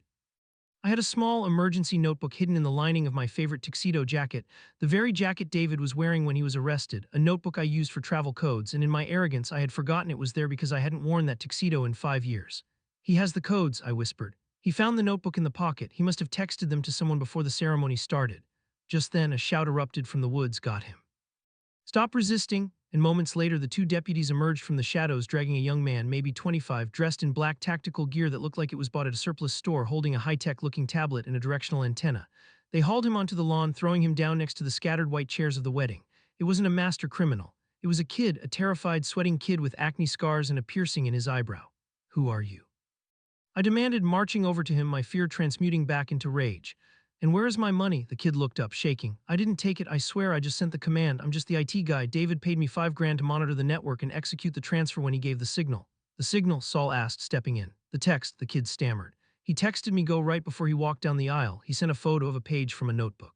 I had a small emergency notebook hidden in the lining of my favorite tuxedo jacket, the very jacket David was wearing when he was arrested, a notebook I used for travel codes, and in my arrogance I had forgotten it was there because I hadn't worn that tuxedo in 5 years. He has the codes, I whispered. He found the notebook in the pocket. He must have texted them to someone before the ceremony started. Just then, a shout erupted from the woods, got him. Stop resisting, and moments later the two deputies emerged from the shadows dragging a young man, maybe 25, dressed in black tactical gear that looked like it was bought at a surplus store, holding a high-tech looking tablet and a directional antenna. They hauled him onto the lawn, throwing him down next to the scattered white chairs of the wedding. It wasn't a master criminal. It was a kid, a terrified, sweating kid with acne scars and a piercing in his eyebrow. Who are you? I demanded, marching over to him, my fear transmuting back into rage. And where is my money? The kid looked up, shaking. I didn't take it, I swear, I just sent the command. I'm just the IT guy. David paid me $5,000 to monitor the network and execute the transfer when he gave the signal. The signal? Saul asked, stepping in. The text, the kid stammered. He texted me go right before he walked down the aisle. He sent a photo of a page from a notebook.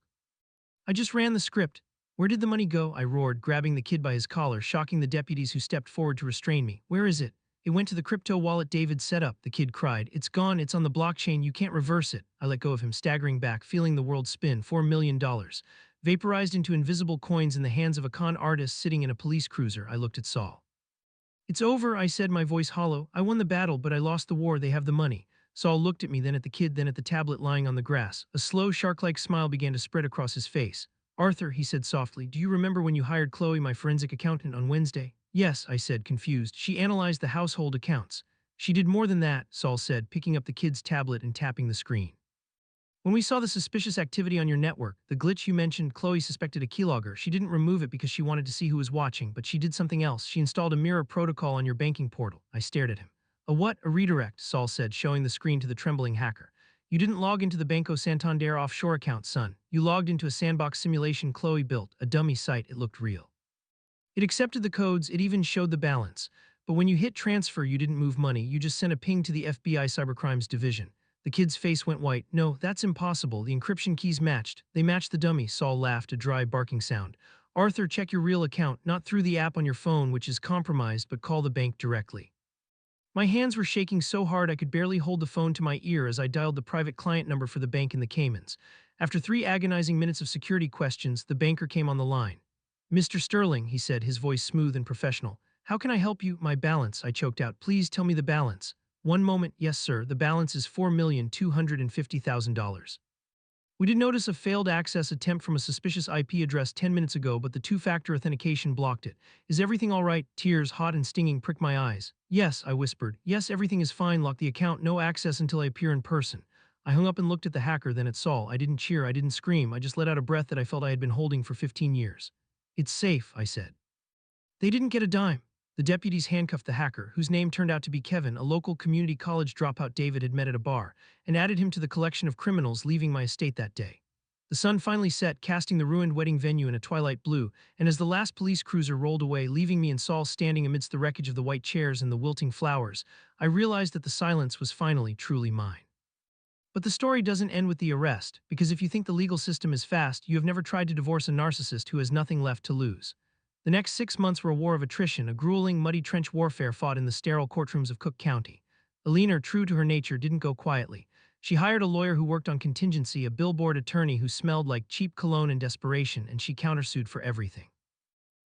I just ran the script. Where did the money go? I roared, grabbing the kid by his collar, shocking the deputies who stepped forward to restrain me. Where is it? It went to the crypto wallet David set up, the kid cried. It's gone, it's on the blockchain, you can't reverse it. I let go of him, staggering back, feeling the world spin. $4 million. Vaporized into invisible coins in the hands of a con artist sitting in a police cruiser. I looked at Saul. It's over, I said, my voice hollow. I won the battle, but I lost the war. They have the money. Saul looked at me, then at the kid, then at the tablet lying on the grass. A slow, shark-like smile began to spread across his face. Arthur, he said softly, do you remember when you hired Chloe, my forensic accountant, on Wednesday? Yes, I said, confused. She analyzed the household accounts. She did more than that, Saul said, picking up the kid's tablet and tapping the screen. When we saw the suspicious activity on your network, the glitch you mentioned, Chloe suspected a keylogger. She didn't remove it because she wanted to see who was watching, but she did something else. She installed a mirror protocol on your banking portal. I stared at him. A what? A redirect, Saul said, showing the screen to the trembling hacker. You didn't log into the Banco Santander offshore account, son. You logged into a sandbox simulation Chloe built, a dummy site. It looked real. It accepted the codes, it even showed the balance. But when you hit transfer, you didn't move money, you just sent a ping to the FBI Cybercrimes Division. The kid's face went white. No, that's impossible. The encryption keys matched. They matched the dummy. Saul laughed, a dry barking sound. Arthur, check your real account, not through the app on your phone, which is compromised, but call the bank directly. My hands were shaking so hard I could barely hold the phone to my ear as I dialed the private client number for the bank in the Caymans. After 3 agonizing minutes of security questions, the banker came on the line. Mr. Sterling, he said, his voice smooth and professional. How can I help you? My balance, I choked out. Please tell me the balance. One moment, yes, sir. The balance is $4,250,000. We did notice a failed access attempt from a suspicious IP address 10 minutes ago, but the two-factor authentication blocked it. Is everything all right? Tears, hot and stinging, pricked my eyes. Yes, I whispered. Yes, everything is fine. Lock the account. No access until I appear in person. I hung up and looked at the hacker, then at Saul. I didn't cheer. I didn't scream. I just let out a breath that I felt I had been holding for 15 years. It's safe, I said. They didn't get a dime. The deputies handcuffed the hacker, whose name turned out to be Kevin, a local community college dropout David had met at a bar, and added him to the collection of criminals leaving my estate that day. The sun finally set, casting the ruined wedding venue in a twilight blue, and as the last police cruiser rolled away, leaving me and Saul standing amidst the wreckage of the white chairs and the wilting flowers, I realized that the silence was finally truly mine. But the story doesn't end with the arrest, because if you think the legal system is fast, you have never tried to divorce a narcissist who has nothing left to lose. The next 6 months were a war of attrition, a grueling, muddy trench warfare fought in the sterile courtrooms of Cook County. Alina, true to her nature, didn't go quietly. She hired a lawyer who worked on contingency, a billboard attorney who smelled like cheap cologne and desperation, and she countersued for everything.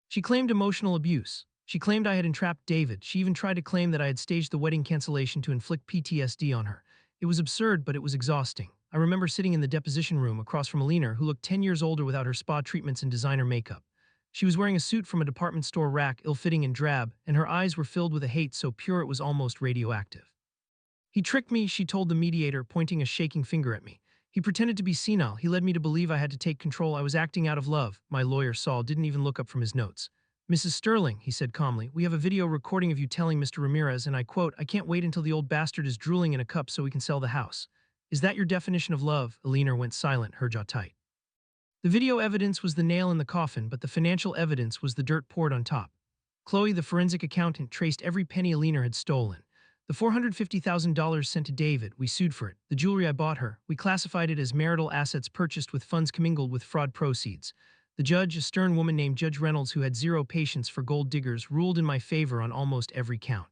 She claimed emotional abuse. She claimed I had entrapped David. She even tried to claim that I had staged the wedding cancellation to inflict PTSD on her. It was absurd, but it was exhausting. I remember sitting in the deposition room across from Alina, who looked 10 years older without her spa treatments and designer makeup. She was wearing a suit from a department store rack, ill-fitting and drab, and her eyes were filled with a hate so pure it was almost radioactive. He tricked me, she told the mediator, pointing a shaking finger at me. He pretended to be senile. He led me to believe I had to take control. I was acting out of love. My lawyer, Saul, didn't even look up from his notes. Mrs. Sterling, he said calmly, we have a video recording of you telling Mr. Ramirez, and I quote, I can't wait until the old bastard is drooling in a cup so we can sell the house. Is that your definition of love? Alina went silent, her jaw tight. The video evidence was the nail in the coffin, but the financial evidence was the dirt poured on top. Chloe, the forensic accountant, traced every penny Alina had stolen. The $450,000 sent to David, we sued for it. The jewelry I bought her, we classified it as marital assets purchased with funds commingled with fraud proceeds. The judge, a stern woman named Judge Reynolds who had zero patience for gold diggers, ruled in my favor on almost every count.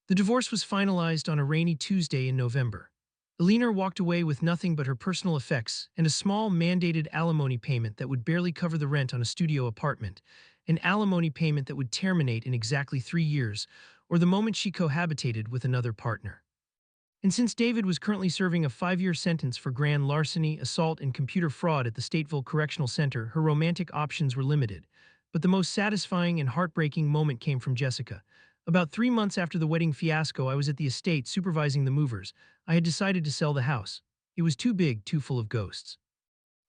The divorce was finalized on a rainy Tuesday in November. Alina walked away with nothing but her personal effects and a small mandated alimony payment that would barely cover the rent on a studio apartment, an alimony payment that would terminate in exactly 3 years, or the moment she cohabitated with another partner. And since David was currently serving a 5-year sentence for grand larceny, assault, and computer fraud at the Stateville Correctional Center, her romantic options were limited. But the most satisfying and heartbreaking moment came from Jessica. About 3 months after the wedding fiasco, I was at the estate supervising the movers. I had decided to sell the house. It was too big, too full of ghosts.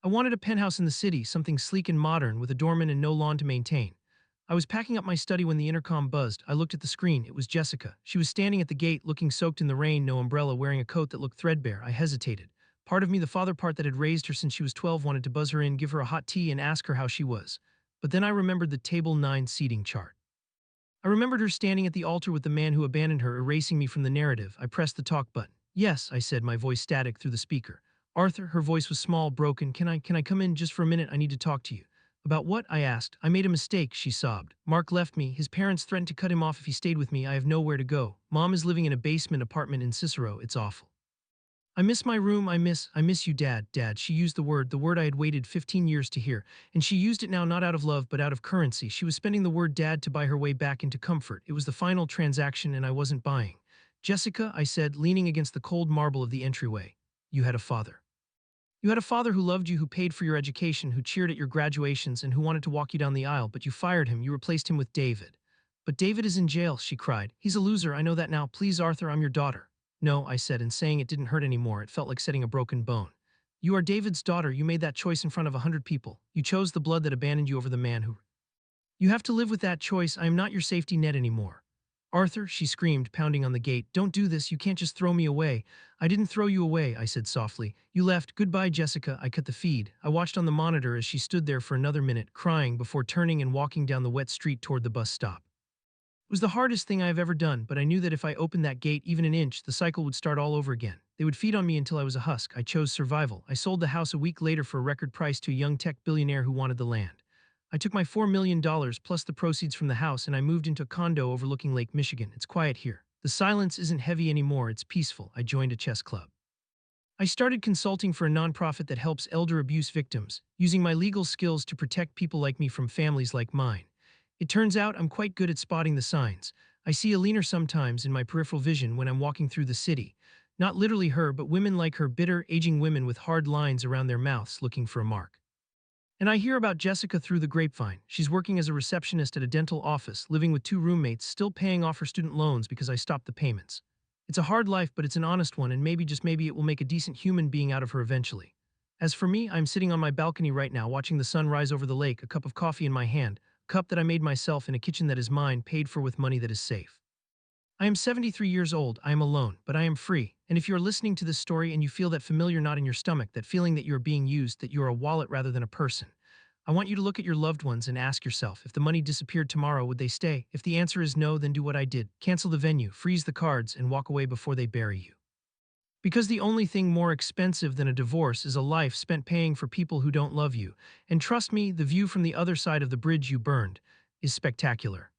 I wanted a penthouse in the city, something sleek and modern, with a doorman and no lawn to maintain. I was packing up my study when the intercom buzzed. I looked at the screen. It was Jessica. She was standing at the gate, looking soaked in the rain, no umbrella, wearing a coat that looked threadbare. I hesitated. Part of me, the father part that had raised her since she was 12, wanted to buzz her in, give her a hot tea, and ask her how she was. But then I remembered the Table 9 seating chart. I remembered her standing at the altar with the man who abandoned her, erasing me from the narrative. I pressed the talk button. Yes, I said, my voice static through the speaker. Arthur, her voice was small, broken. Can I come in just for a minute? I need to talk to you. About what? I asked. I made a mistake, she sobbed. Mark left me. His parents threatened to cut him off if he stayed with me. I have nowhere to go. Mom is living in a basement apartment in Cicero. It's awful. I miss my room. I miss you, Dad. Dad, she used the word I had waited 15 years to hear. And she used it now not out of love, but out of currency. She was spending the word dad to buy her way back into comfort. It was the final transaction, and I wasn't buying. Jessica, I said, leaning against the cold marble of the entryway. You had a father. You had a father who loved you, who paid for your education, who cheered at your graduations, and who wanted to walk you down the aisle, but you fired him. You replaced him with David. But David is in jail, she cried. He's a loser, I know that now. Please, Arthur, I'm your daughter. No, I said, and saying it didn't hurt anymore. It felt like setting a broken bone. You are David's daughter. You made that choice in front of 100 people. You chose the blood that abandoned you over the man who... You have to live with that choice. I am not your safety net anymore. Arthur, she screamed, pounding on the gate. Don't do this. You can't just throw me away. I didn't throw you away, I said softly. You left. Goodbye, Jessica. I cut the feed. I watched on the monitor as she stood there for another minute, crying before turning and walking down the wet street toward the bus stop. It was the hardest thing I have ever done, but I knew that if I opened that gate even an inch, the cycle would start all over again. They would feed on me until I was a husk. I chose survival. I sold the house a week later for a record price to a young tech billionaire who wanted the land. I took my $4 million plus the proceeds from the house and I moved into a condo overlooking Lake Michigan. It's quiet here. The silence isn't heavy anymore, it's peaceful. I joined a chess club. I started consulting for a nonprofit that helps elder abuse victims, using my legal skills to protect people like me from families like mine. It turns out I'm quite good at spotting the signs. I see Alina sometimes in my peripheral vision when I'm walking through the city. Not literally her, but women like her, bitter, aging women with hard lines around their mouths looking for a mark. And I hear about Jessica through the grapevine. She's working as a receptionist at a dental office, living with 2 roommates, still paying off her student loans because I stopped the payments. It's a hard life, but it's an honest one, and maybe, just maybe, it will make a decent human being out of her eventually. As for me, I'm sitting on my balcony right now, watching the sun rise over the lake, a cup of coffee in my hand, a cup that I made myself in a kitchen that is mine, paid for with money that is safe. I am 73 years old, I am alone, but I am free, and if you are listening to this story and you feel that familiar knot in your stomach, that feeling that you are being used, that you are a wallet rather than a person, I want you to look at your loved ones and ask yourself, if the money disappeared tomorrow, would they stay? If the answer is no, then do what I did. Cancel the venue, freeze the cards, and walk away before they bury you. Because the only thing more expensive than a divorce is a life spent paying for people who don't love you. And trust me, the view from the other side of the bridge you burned is spectacular.